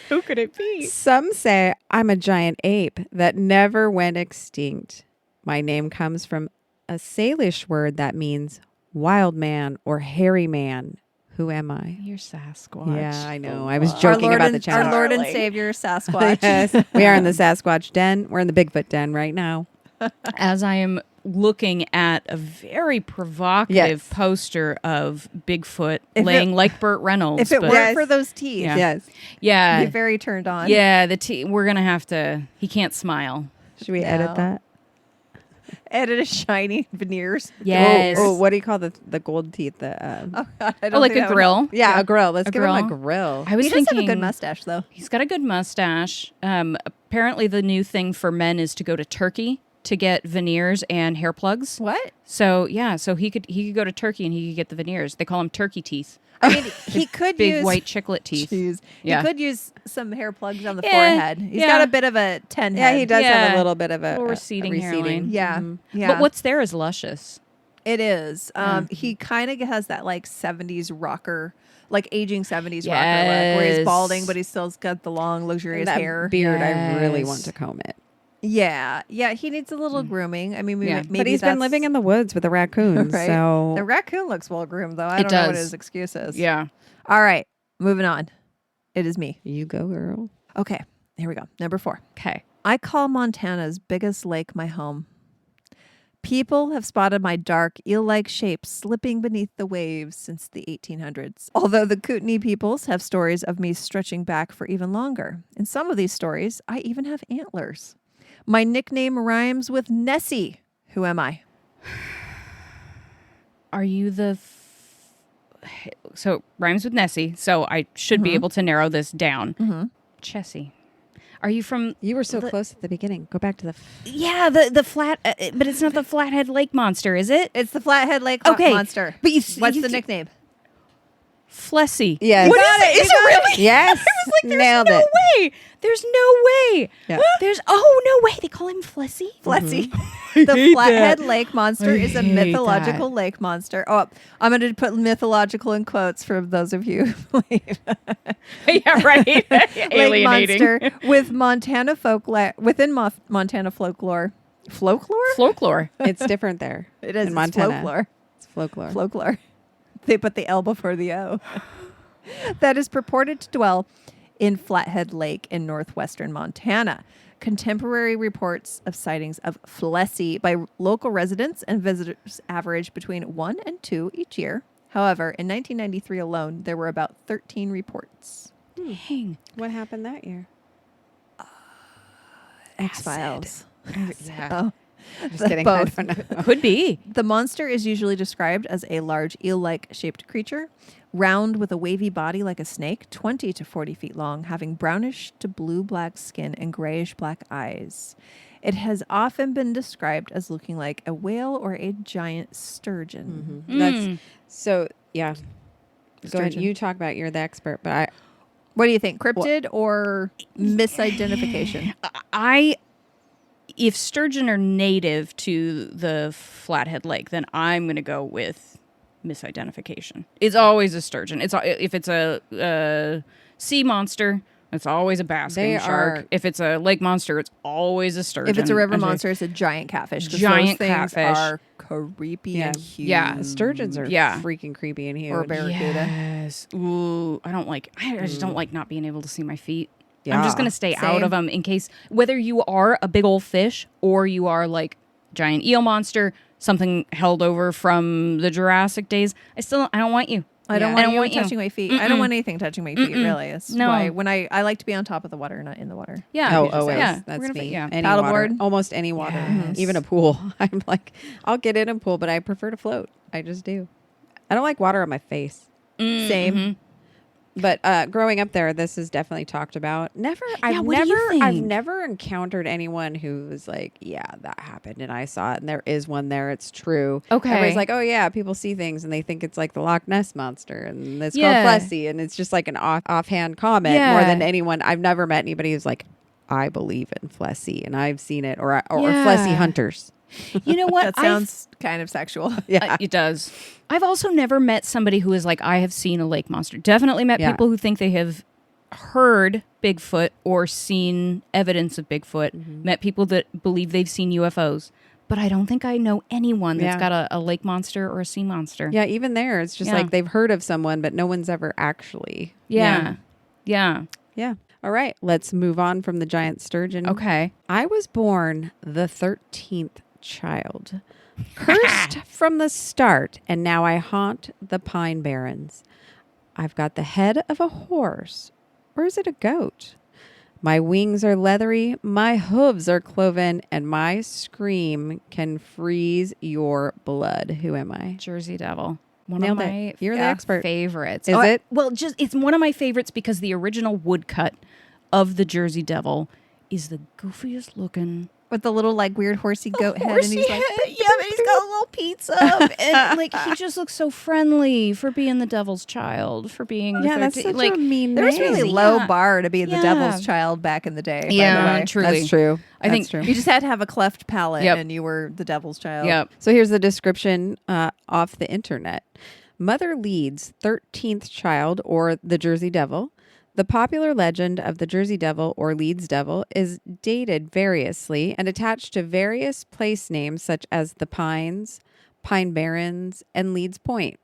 Who could it be? Some say I'm a giant ape that never went extinct. My name comes from a Salish word that means wild man or hairy man. Who am I? You're Sasquatch. Yeah, I know. I was joking about the challenge. Our Lord and Savior, Sasquatch. Yes, we are in the Sasquatch den. We're in the Bigfoot den right now. As I am looking at a very provocative poster of Bigfoot laying like Burt Reynolds. If it weren't for those teeth. Yeah. Yes. Yeah. You'd be very turned on. Yeah, the teeth. We're going to have to. He can't smile. Should we edit that? Edit a shiny veneers. Yes. Oh, what do you call the gold teeth? Oh, God, I don't like think a grill. Yeah, a grill. Let's A give him a grill? grill. I was He does thinking have a good mustache, though. He's got a good mustache. Apparently, the new thing for men is to go to Turkey to get veneers and hair plugs. What? So yeah, so he could go to Turkey and he could get the veneers. They call them turkey teeth. I mean, he could Big use white chiclet teeth. Jeez. Yeah. He could use some hair plugs on the Yeah, forehead. He's yeah. got a bit of a 10 Yeah, head. he does have Yeah. a little bit of a Little receding hairline. Yeah. Yeah. But what's there is luscious. It is. He kind of has that like 70s rocker, like aging 70s rocker look where he's Yes. balding, but he still's got the long, luxurious that hair. beard. I really Yes. want to comb it. Yeah. Yeah. He needs a little grooming. I mean, Yeah. maybe But he's been living in the woods with a raccoon, Right. so The raccoon looks well groomed, though. I It don't know what does. his excuse is. Yeah. All right. Moving on. It is me. you go, girl. Okay. Here we go. Number 4. Okay. I call Montana's biggest lake my home. People have spotted my dark, eel-like shape slipping beneath the waves since the 1800s. Although the Kootenai peoples have stories of me stretching back for even longer. In some of these stories, I even have antlers. My nickname rhymes with Nessie. Who am I? Are you the... So rhymes with Nessie, so I should be able to narrow this down. Chessie. Are you from... You were so close at the beginning. Go back to the... Yeah, the flat... but it's not the Flathead Lake Monster, is it? It's the Flathead Lake Monster. But What's the nickname? Flessy. Yes. What is it? Is it really? Yes. I was like, there's Nailed no it. way. There's no way. Yeah. There's... Oh, no way. They call him Flessy? Flessy. The Flathead Lake Monster I is a hate mythological lake monster. Oh, I'm going to put mythological in quotes for those of you who believe. Yeah, right. Lake Alienating. monster with Montana folklore within Montana folklore. Folklore. It's different there. It is in Montana. folklore. It's folklore. Folklore. They put the L before the O. That is purported to dwell in Flathead Lake in northwestern Montana. Contemporary reports of sightings of Flessy by local residents and visitors average between 1 and 2 each year. However, in 1993 alone, there were about 13 reports. Dang. What happened that year? X-Files. Yeah. Oh. Just kidding. Both. I don't know. Could be. The monster is usually described as a large eel-like shaped creature, round with a wavy body like a snake, 20 to 40 feet long, having brownish to blue-black skin and grayish-black eyes. It has often been described as looking like a whale or a giant sturgeon. That's so. Yeah. Go ahead. Sturgeon. You talk about. You're the expert, but What do you think, cryptid or misidentification? If sturgeon are native to the Flathead Lake, then I'm going to go with misidentification. It's always a sturgeon. If it's a sea monster, it's always a basking shark. If it's a lake monster, it's always a sturgeon. If it's a river monster, it's a giant catfish. 'Cause Giant those things catfish. are creepy and huge. Yeah. sturgeons are freaking creepy and huge. Or barracuda. Yes. Ooh, I don't like. I just don't like not being able to see my feet. Yeah. I'm just gonna stay out Same. of them in case whether you are a big old fish or you are like giant eel monster, something held over from the Jurassic days. I don't want you. I don't Yeah. want you touching my feet. I don't want anything touching my feet, really. That's No. why when I like to be on top of the water, not in the water. Yeah. Oh, always. Yeah. That's We're gonna me. yeah. Any Paddleboard? water. Almost any water. Yes. Even a pool. I'm like, I'll get in a pool, but I prefer to float. I just do. I don't like water on my face. Same. But growing up there, this is definitely talked about. I've never encountered anyone who was like, yeah, that happened and I saw it and there is one there. It's true. Okay. Everybody's like, oh yeah, people see things and they think it's like the Loch Ness monster and it's called Flessy, and it's just like an offhand comment more than anyone. I've never met anybody who's like, I believe in Flessy and I've seen it, or Flessy hunters. You know what? That sounds kind of sexual. Yeah, it does. I've also never met somebody who is like, I have seen a lake monster. Definitely met people who think they have heard Bigfoot or seen evidence of Bigfoot. Met people that believe they've seen UFOs. But I don't think I know anyone that's got a lake monster or a sea monster. Yeah, even there, it's just like they've heard of someone, but no one's ever actually. Yeah. All right, let's move on from the giant sturgeon. Okay. I was born the 13th child, cursed from the start, and now I haunt the pine barrens. I've got the head of a horse, or is it a goat? My wings are leathery, my hooves are cloven, and my scream can freeze your blood. Who am I? Jersey Devil. Nailed it. You're the expert. Favorites. Is it? Well, it's one of my favorites because the original woodcut of the Jersey Devil is the goofiest looking. With the little like weird horsey goat head, and he's like, but he's got a little pizza, and like he just looks so friendly for being the devil's child, for being that's such a mean there was name. really low bar to be the devil's child back in the day. Yeah, by the way. truly, that's true. I think true. You just had to have a cleft palate, and you were the devil's child. Yep. So here's the description off the internet. Mother Leeds' 13th child, or the Jersey Devil. The popular legend of the Jersey Devil or Leeds Devil is dated variously and attached to various place names such as the Pines, Pine Barrens, and Leeds Point.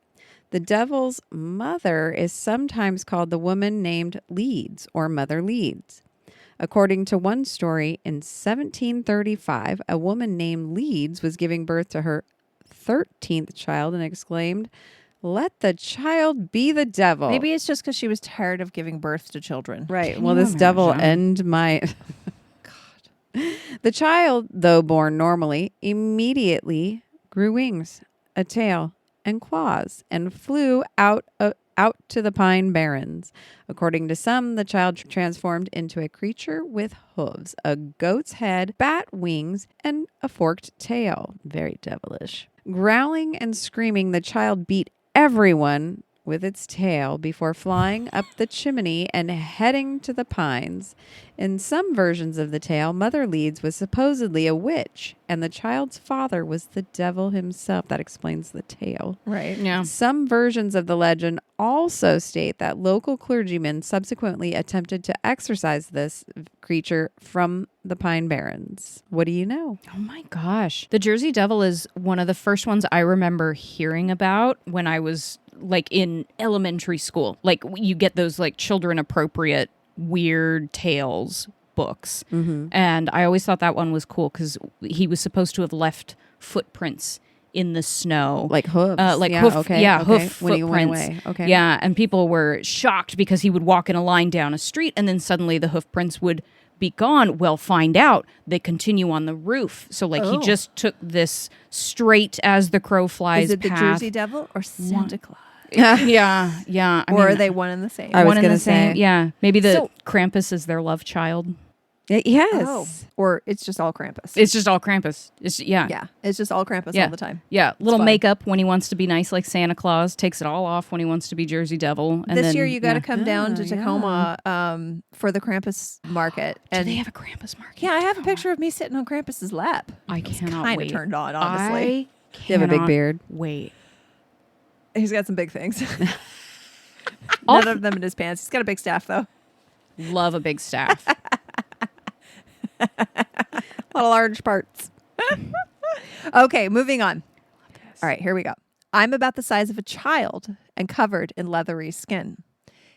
The devil's mother is sometimes called the woman named Leeds or Mother Leeds. According to one story, in 1735, a woman named Leeds was giving birth to her 13th child and exclaimed, "Let the child be the devil." Maybe it's just because she was tired of giving birth to children. Right. Well, this devil end my... God. The child, though born normally, immediately grew wings, a tail, and claws, and flew out to the pine barrens. According to some, the child transformed into a creature with hooves, a goat's head, bat wings, and a forked tail. Very devilish. Growling and screaming, the child beat everyone with its tail before flying up the chimney and heading to the pines. In some versions of the tale, Mother Leeds was supposedly a witch, and the child's father was the devil himself. That explains the tale. Right. Yeah. Some versions of the legend also state that local clergymen subsequently attempted to exorcise this creature from the Pine Barrens. What do you know? Oh my gosh. The Jersey Devil is one of the first ones I remember hearing about when I was like in elementary school. Like you get those like children appropriate weird tales books. Mm-hmm. And I always thought that one was cool because he was supposed to have left footprints in the snow. Like hooves. Hoof When footprints. he went away. Okay. Yeah, and people were shocked because he would walk in a line down a street and then suddenly the hoof prints would be gone. Well, find out. They continue on the roof. So like he just took this straight as the crow flies Is it the path. Jersey Devil or Santa Claus? Yeah. Or are they one and the same? I was one and gonna the same. say. Yeah. Maybe Krampus is their love child. Yes. Oh. Or it's just all Krampus. It's just all Krampus. Yeah. It's just all Krampus all the time. Yeah. Little makeup when he wants to be nice like Santa Claus. Takes it all off when he wants to be Jersey Devil. And this year you got to come down to Tacoma for the Krampus market. Do they have a Krampus market? Yeah, I have a picture of me sitting on Krampus's lap. I cannot kind wait. of turned on, honestly. You have a big beard. Wait. He's got some big things. None of them in his pants. He's got a big staff, though. Love a big staff. A lot of large parts. Okay, moving on. All right, here we go. I'm about the size of a child and covered in leathery skin.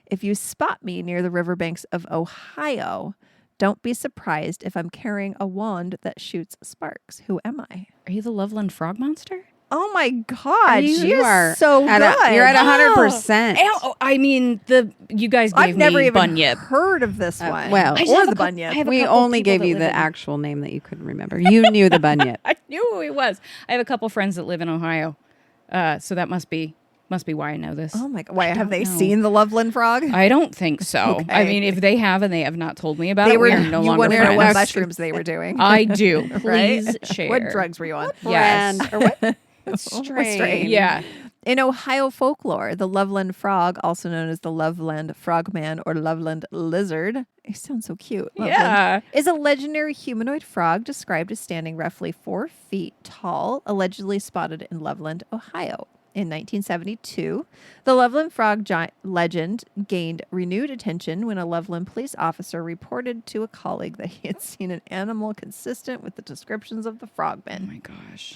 If you spot me near the riverbanks of Ohio, don't be surprised if I'm carrying a wand that shoots sparks. Who am I? Are you the Loveland Frog Monster? Oh my God, You are so good. You're at 100%. I mean, you guys gave I've never me even Bunyip. heard of this one. well, or the Bunyip. We only gave you the actual name that you couldn't remember. You knew the Bunyip. I knew who he was. I have a couple friends that live in Ohio, so that must be Must be why I know this. Oh my God. Why have they seen the Loveland frog? I don't think so. Okay. I mean, if they have and they have not told me about it, we are no you longer wonder friends. what mushrooms they were doing. I do. Please share. What drugs were you on? Yes. Or what? Strain. Yeah. In Ohio folklore, the Loveland frog, also known as the Loveland frogman or Loveland lizard, it sounds so cute. Loveland, Yeah. is a legendary humanoid frog described as standing roughly 4 feet tall, allegedly spotted in Loveland, Ohio. In 1972, the Loveland frog legend gained renewed attention when a Loveland police officer reported to a colleague that he had seen an animal consistent with the descriptions of the Oh frogmen. my gosh.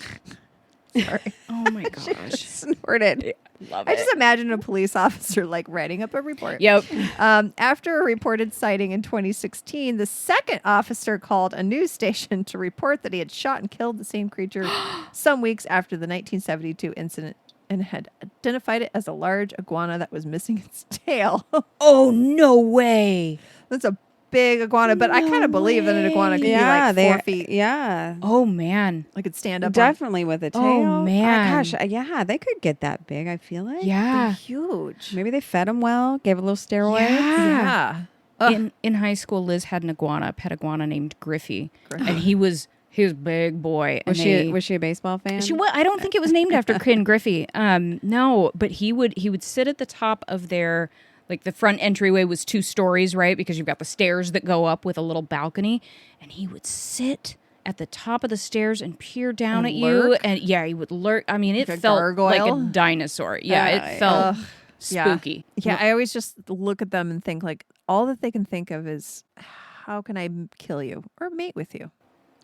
Sorry. Oh my gosh. Snorted. Love I it. just imagine a police officer like writing up a report. Yep. After a reported sighting in 2016, the second officer called a news station to report that he had shot and killed the same creature some weeks after the 1972 incident and had identified it as a large iguana that was missing its tail. Oh, no way. That's a big iguana, but I kind of believe that an iguana could be like 4 feet. Yeah. Oh, man. Like could stand up. Definitely with a tail. Oh, man. Gosh, yeah, they could get that big, I feel like. They're Yeah. huge. Maybe they fed them well, gave a little steroid. Yeah. Ugh. In high school, Liz had an iguana, a pet iguana named Griffey. And he was a big boy. Was she a baseball fan? I don't think it was named after Ken Griffey. No, but he would sit at the top of their, like the front entryway was 2 stories, right? Because you've got the stairs that go up with a little balcony, and he would sit at the top of the stairs and peer down And at you, lurk? and yeah, he would lurk. I mean, it Like a felt gargoyle? like a dinosaur. Yeah, it felt spooky. Yeah, I always just look at them and think like all that they can think of is how can I kill you or mate with you?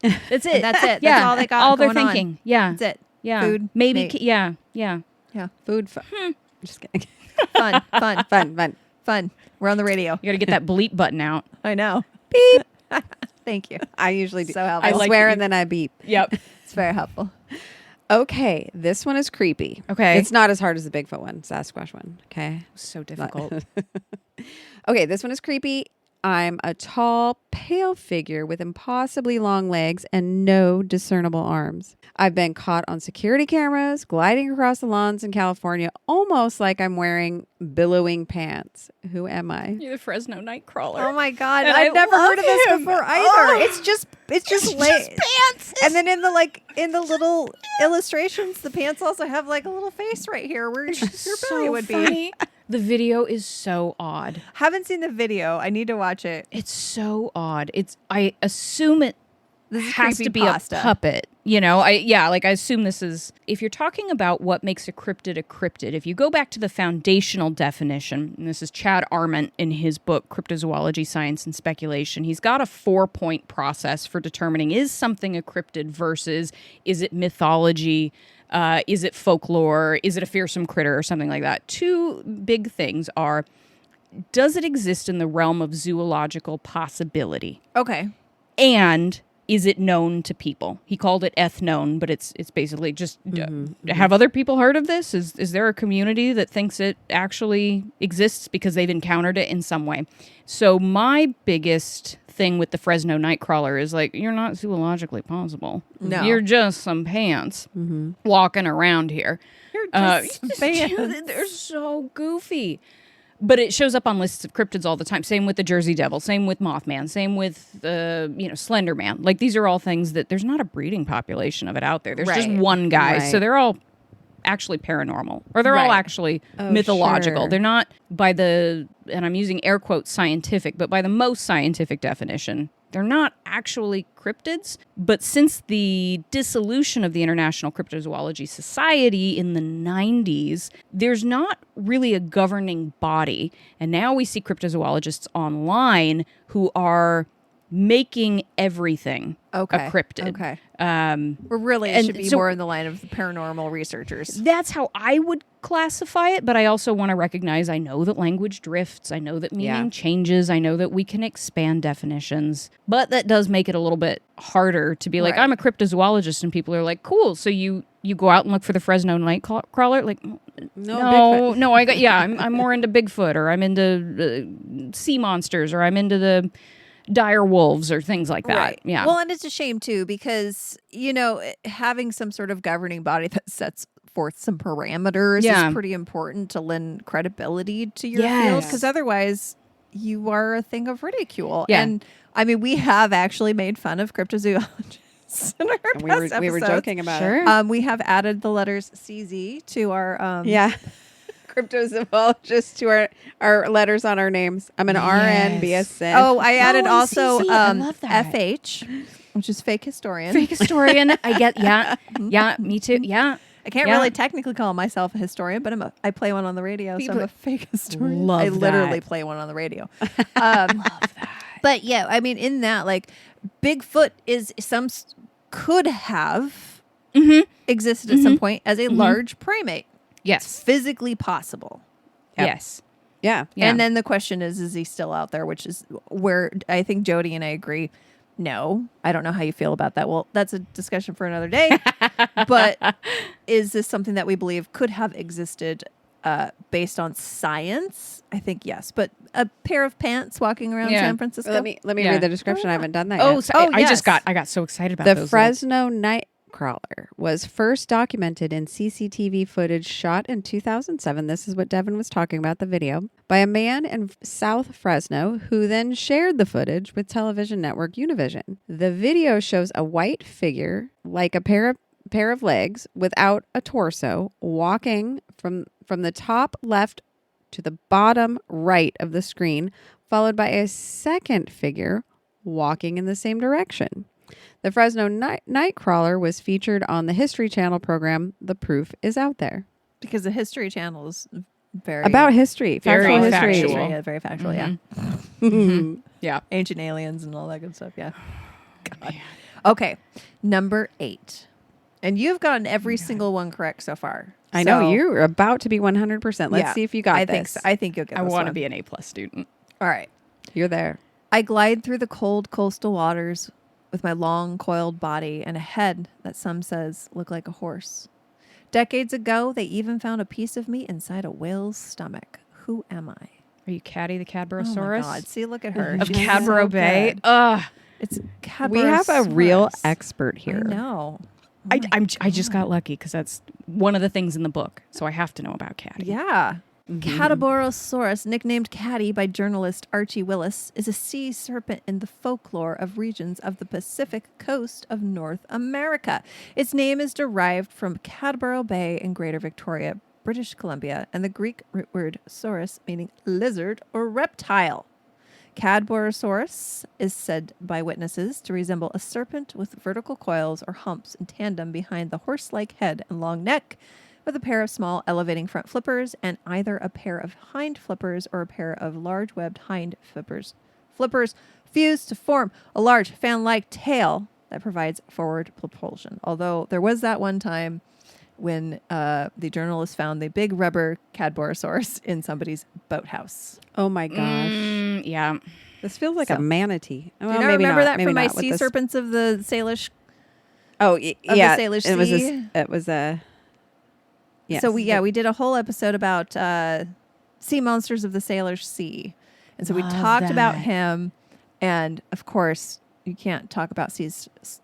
That's it. That's it. Yeah, That's all they got. all they're going on. thinking. Yeah, That's it. yeah, Food, maybe. mate. Yeah. Food. Just kidding. Fun. Fun. We're on the radio. You got to get that bleep button out. I know. Beep. Thank you. I usually do. So helpful. I I like swear that and then I beep. Yep. It's very helpful. Okay, this one is creepy. Okay. It's not as hard as the Bigfoot one, Sasquatch one. Okay. So difficult. Okay, this one is creepy. I'm a tall, pale figure with impossibly long legs and no discernible arms. I've been caught on security cameras, gliding across the lawns in California, almost like I'm wearing billowing pants. Who am I? You're the Fresno Nightcrawler. Oh my God. And I've I never heard love of this him. before either. Oh. It's just pants. And then in the little illustrations, the pants also have like a little face right here where your belly would be. funny. The video is so odd. Haven't seen the video. I need to watch it. It's so odd. I assume it This is has to be a creepypasta. puppet. You know, I assume this is, if you're talking about what makes a cryptid, if you go back to the foundational definition, and this is Chad Arment in his book, Cryptozoology, Science, and Speculation, he's got a 4-point process for determining is something a cryptid versus is it mythology, is it folklore, is it a fearsome critter or something like that. 2 big things are, does it exist in the realm of zoological possibility? Okay. And is it known to people? He called it ethnown, but it's basically just have other people heard of this? Is there a community that thinks it actually exists because they've encountered it in some way? So my biggest thing with the Fresno Nightcrawler is like, you're not zoologically possible. No. You're just some pants walking around here. You're just some pants. They're so goofy. But it shows up on lists of cryptids all the time. Same with the Jersey Devil. Same with Mothman. Same with Slender Man. Like these are all things that there's not a breeding population of it out there. There's just Right. one guy. Right. So they're all actually paranormal, or they're all Right. actually mythological. sure. They're not by the, and I'm using air quotes, scientific, but by the most scientific definition, they're not actually cryptids. But since the dissolution of the International Cryptozoology Society in the 90s, there's not really a governing body. And now we see cryptozoologists online who are making everything a cryptid. Okay. We're It should be more in the line of the paranormal researchers. That's how I would classify it, but I also want to recognize I know that language drifts. I know that meaning changes. I know that we can expand definitions, but that does make it a little bit harder to be like, Right. I'm a cryptozoologist, and people are like, cool, so you go out and look for the Fresno Nightcrawler? Like, Bigfoot. no, I'm more into Bigfoot, or I'm into sea monsters, or I'm into the dire wolves or things like that. Right. Yeah. Well, and it's a shame too because, having some sort of governing body that sets forth some parameters is pretty important to lend credibility to your field, because otherwise you are a thing of ridicule. Yeah. And I mean, we have actually made fun of cryptozoologists in our past episodes. We were joking about it. We have added the letters CZ to our cryptozoologists to our letters on our names. I'm an RN, BSN. Oh, I added also CZ. I love that. FH, which is fake historian. Fake historian. I get, yeah, me too. Yeah. I can't really technically call myself a historian, but I play one on the radio, so I'm a fake historian. Love I literally that. play one on the radio. Love that. But yeah, I mean, in that, like, Bigfoot could have existed at some point as a large primate. Yes. It's physically possible. Yep. Yes. Yeah. And then the question is he still out there? Which is where I think Jody and I agree. No, I don't know how you feel about that. Well, that's a discussion for another day. But is this something that we believe could have existed based on science? I think yes. But a pair of pants walking around San Francisco. Let me read the description. I haven't done that Oh, yet. so I got so excited about the Fresno Nightcrawler was first documented in CCTV footage shot in 2007. This is what Devon was talking about, the video, by a man in South Fresno who then shared the footage with television network Univision. The video shows a white figure, like a pair of legs without a torso, walking from the top left to the bottom right of the screen, followed by a second figure walking in the same direction. The Fresno Nightcrawler was featured on the History Channel program The Proof Is Out There. Because the History Channel is very... About history. Very factual factual. history. Yeah, very factual, Yeah. Ancient aliens and all that good stuff, yeah. God. Okay, number 8. And you've gotten every single one correct so far. I know, you're about to be 100%. Let's see if you got I this. think so. I think you'll get I this want to one. be an A+ student. All right. You're there. I glide through the cold coastal waters with my long coiled body and a head that some says look like a horse. Decades ago, they even found a piece of me inside a whale's stomach. Who am I? Are you Caddy the Cadborosaurus? Oh my God. See, look at her. Of She's Cadboro so Bay. good. Ugh. It's Cadborosaurus. We have a real expert here. I know. I just got lucky because that's one of the things in the book. So I have to know about Caddy. Yeah. Cadborosaurus, nicknamed Caddy by journalist Archie Willis, is a sea serpent in the folklore of regions of the Pacific coast of North America. Its name is derived from Cadboro Bay in Greater Victoria, British Columbia, and the Greek root word saurus, meaning lizard or reptile. Cadborosaurus is said by witnesses to resemble a serpent with vertical coils or humps in tandem behind the horse-like head and long neck, with a pair of small elevating front flippers and either a pair of hind flippers or a pair of large webbed hind flippers. Flippers fused to form a large fan-like tail that provides forward propulsion. Although there was that one time when the journalist found the big rubber Cadborosaurus in somebody's boathouse. Oh my gosh. Yeah. This feels like a manatee. Do you not remember that from my sea serpents of the Salish? Oh, the yeah. Salish It was Sea? it was a... Yes. So we did a whole episode about sea monsters of the Salish Sea. And so we talked about him. And of course, you can't talk about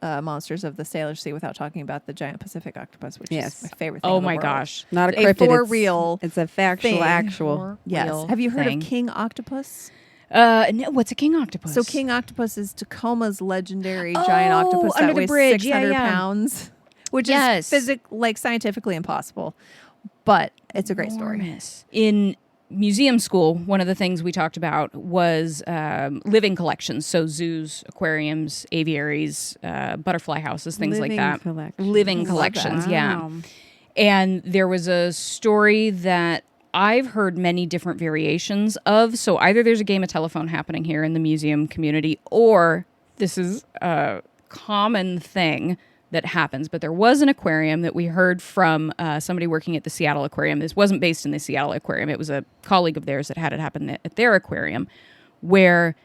monsters of the Salish Sea without talking about the giant Pacific octopus, which is my favorite thing. Oh in the my world. gosh. Not a cryptid. For real. It's a factual, thing. actual. Yes. Have you heard of King Octopus? No, what's a king octopus? So King Octopus is Tacoma's legendary giant octopus under that the weighs bridge. 600 Yeah. pounds, which is scientifically impossible, but it's a great story. In museum school, one of the things we talked about was living collections. So zoos, aquariums, aviaries, butterfly houses, things like that. Living collections, yeah. And there was a story that I've heard many different variations of. So either there's a game of telephone happening here in the museum community, or this is a common thing that happens. But there was an aquarium that we heard from somebody working at the Seattle Aquarium. This wasn't based in the Seattle Aquarium. It was a colleague of theirs that had it happen at their aquarium, where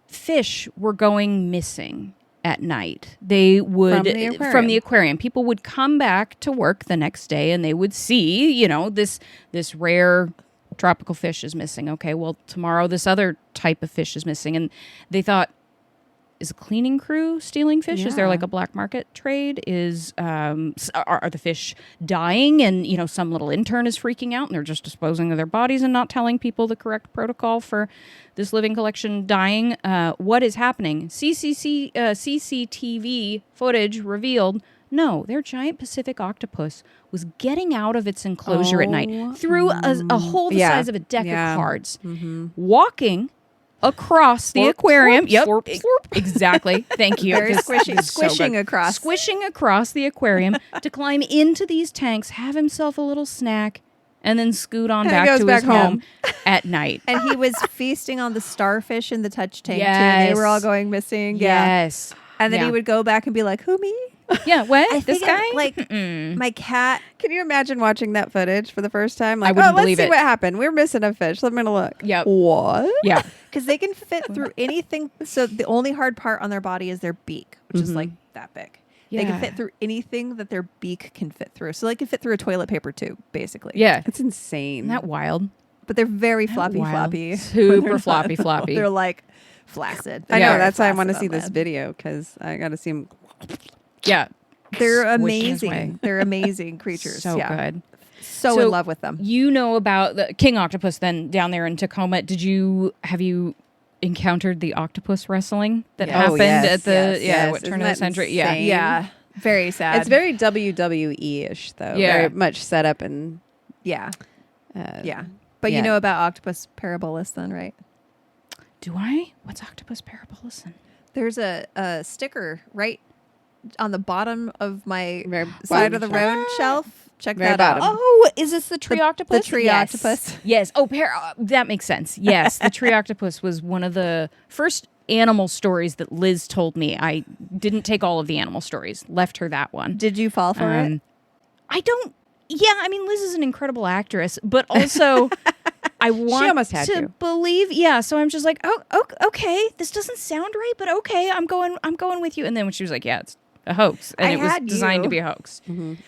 fish were going missing at night. They would from the aquarium. People would come back to work the next day and they would see, this rare tropical fish is missing. Okay, well, tomorrow this other type of fish is missing. And they thought, is a cleaning crew stealing fish? Is there Yeah. like a black market trade? Are the fish dying and, some little intern is freaking out and they're just disposing of their bodies and not telling people the correct protocol for this living collection dying? What is happening? CCTV footage revealed, no, their giant Pacific octopus was getting out of its enclosure at night through a hole the size of a deck of cards, walking across the aquarium. Exactly. Thank you. Very squishy. Squishing across. Squishing across the aquarium to climb into these tanks, have himself a little snack, and then scoot on back to his home at night. And he was feasting on the starfish in the touch tank, too. They were all going missing. Yes. And then he would go back and be like, who, me? Yeah, what? This guy? My cat. Can you imagine watching that footage for the first time? Like, I wouldn't let's believe see it. what happened. We're missing a fish. Let me look. Yep. What? Yeah. Because they can fit through anything. So the only hard part on their body is their beak, which is like that big. They can fit through anything that their beak can fit through. So they can fit through a toilet paper tube, basically. Yeah. It's insane. Isn't that wild? But they're very floppy. Super floppy. They're like flaccid. I know. That's why I want to flaccid see on this land. video because I got to see them. Yeah. They're Squishing his way. amazing. They're amazing creatures. So good. So in love with them. You know about the king octopus then down there in Tacoma. Have you encountered the octopus wrestling that happened at the turn of the century? Insane? Yeah. Very sad. It's very WWE-ish though. Yeah. Very much set up and yeah. But you know about octopus parabolus then, right? Do I? What's octopus parabolus? There's a sticker right on the bottom of my bottom side of the road shelf. Check Very that bottom. out. Oh, is this the tree octopus? The tree octopus. Yes. Oh, that makes sense. Yes, the tree octopus was one of the first animal stories that Liz told me. I didn't take all of the animal stories. Left her that one. Did you fall for it? I don't. Yeah, I mean, Liz is an incredible actress, but also I want almost had to to. believe. Yeah, so I'm just like, oh, okay, this doesn't sound right, but okay, I'm going with you. And then when she was like, yeah, it's a hoax, and it was designed to be a hoax.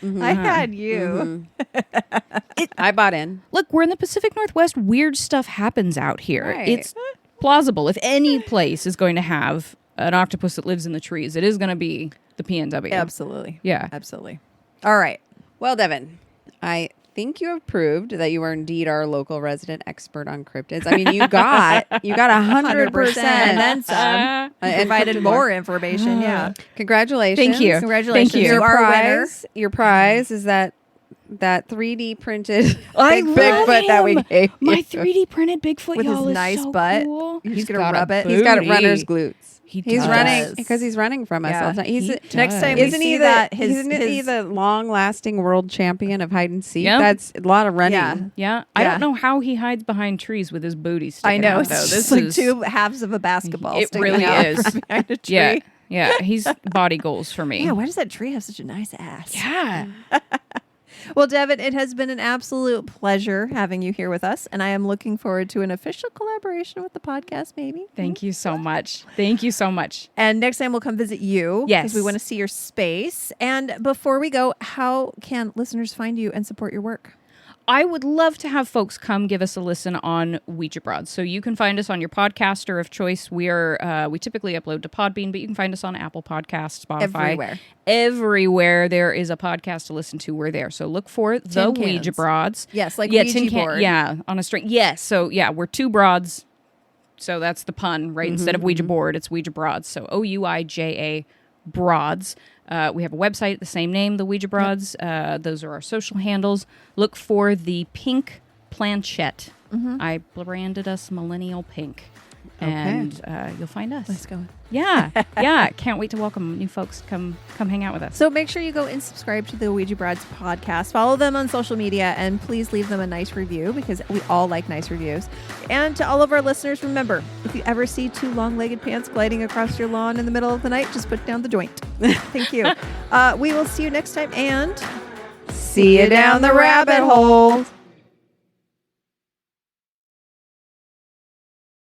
I had you. I bought in. Look, we're in the Pacific Northwest. Weird stuff happens out here. Right. It's plausible. If any place is going to have an octopus that lives in the trees, it is going to be the PNW. Absolutely. Yeah. Absolutely. All right. Well, Devon, I think you have proved that you are indeed our local resident expert on cryptids. I mean, you got 100%, and then some. and Provided more information. Yeah. Congratulations! Thank you. Congratulations. Thank you. Your Our winner. prize is that 3D printed I Bigfoot that we gave My you. 3D printed Bigfoot, With his y'all, is nice so butt. cool. He's going to rub it. He's got booty. runner's glutes. He's He's does. running because he's running from us all the time. He's Next time we isn't see he that, isn't he the long-lasting world champion of hide and seek? Yeah. That's a lot of running. Yeah. Yeah, I don't know how he hides behind trees with his booty sticking I know. out, It's though. just This like is two halves of a basketball. It sticking really out is. from behind a tree. yeah. He's body goals for me. Yeah, why does that tree have such a nice ass? Yeah. Well, Devon, it has been an absolute pleasure having you here with us, and I am looking forward to an official collaboration with the podcast, maybe. Thank you so much. Thank you so much. And next time we'll come visit you. Yes. Because we want to see your space. And before we go, how can listeners find you and support your work? I would love to have folks come give us a listen on Ouija Broads. So you can find us on your podcaster of choice. We typically upload to Podbean, but you can find us on Apple Podcasts, Spotify. Everywhere there is a podcast to listen to, we're there. So look for the Ouija Broads. Yes, like Ouija Ouija board. Yeah, on a string. Yes. So yeah, we're two broads. So that's the pun, right? Instead of Ouija board, it's Ouija Broads. So OUIJA Broads. We have a website, the same name, the Ouija Broads. Those are our social handles. Look for the pink planchette. I branded us Millennial Pink. And you'll find us. Let's go. Yeah. Can't wait to welcome new folks. Come hang out with us. So make sure you go and subscribe to the Ouija Broads podcast. Follow them on social media and please leave them a nice review because we all like nice reviews. And to all of our listeners, remember, if you ever see two long-legged pants gliding across your lawn in the middle of the night, just put down the joint. Thank you. We will see you next time and See you down the rabbit hole.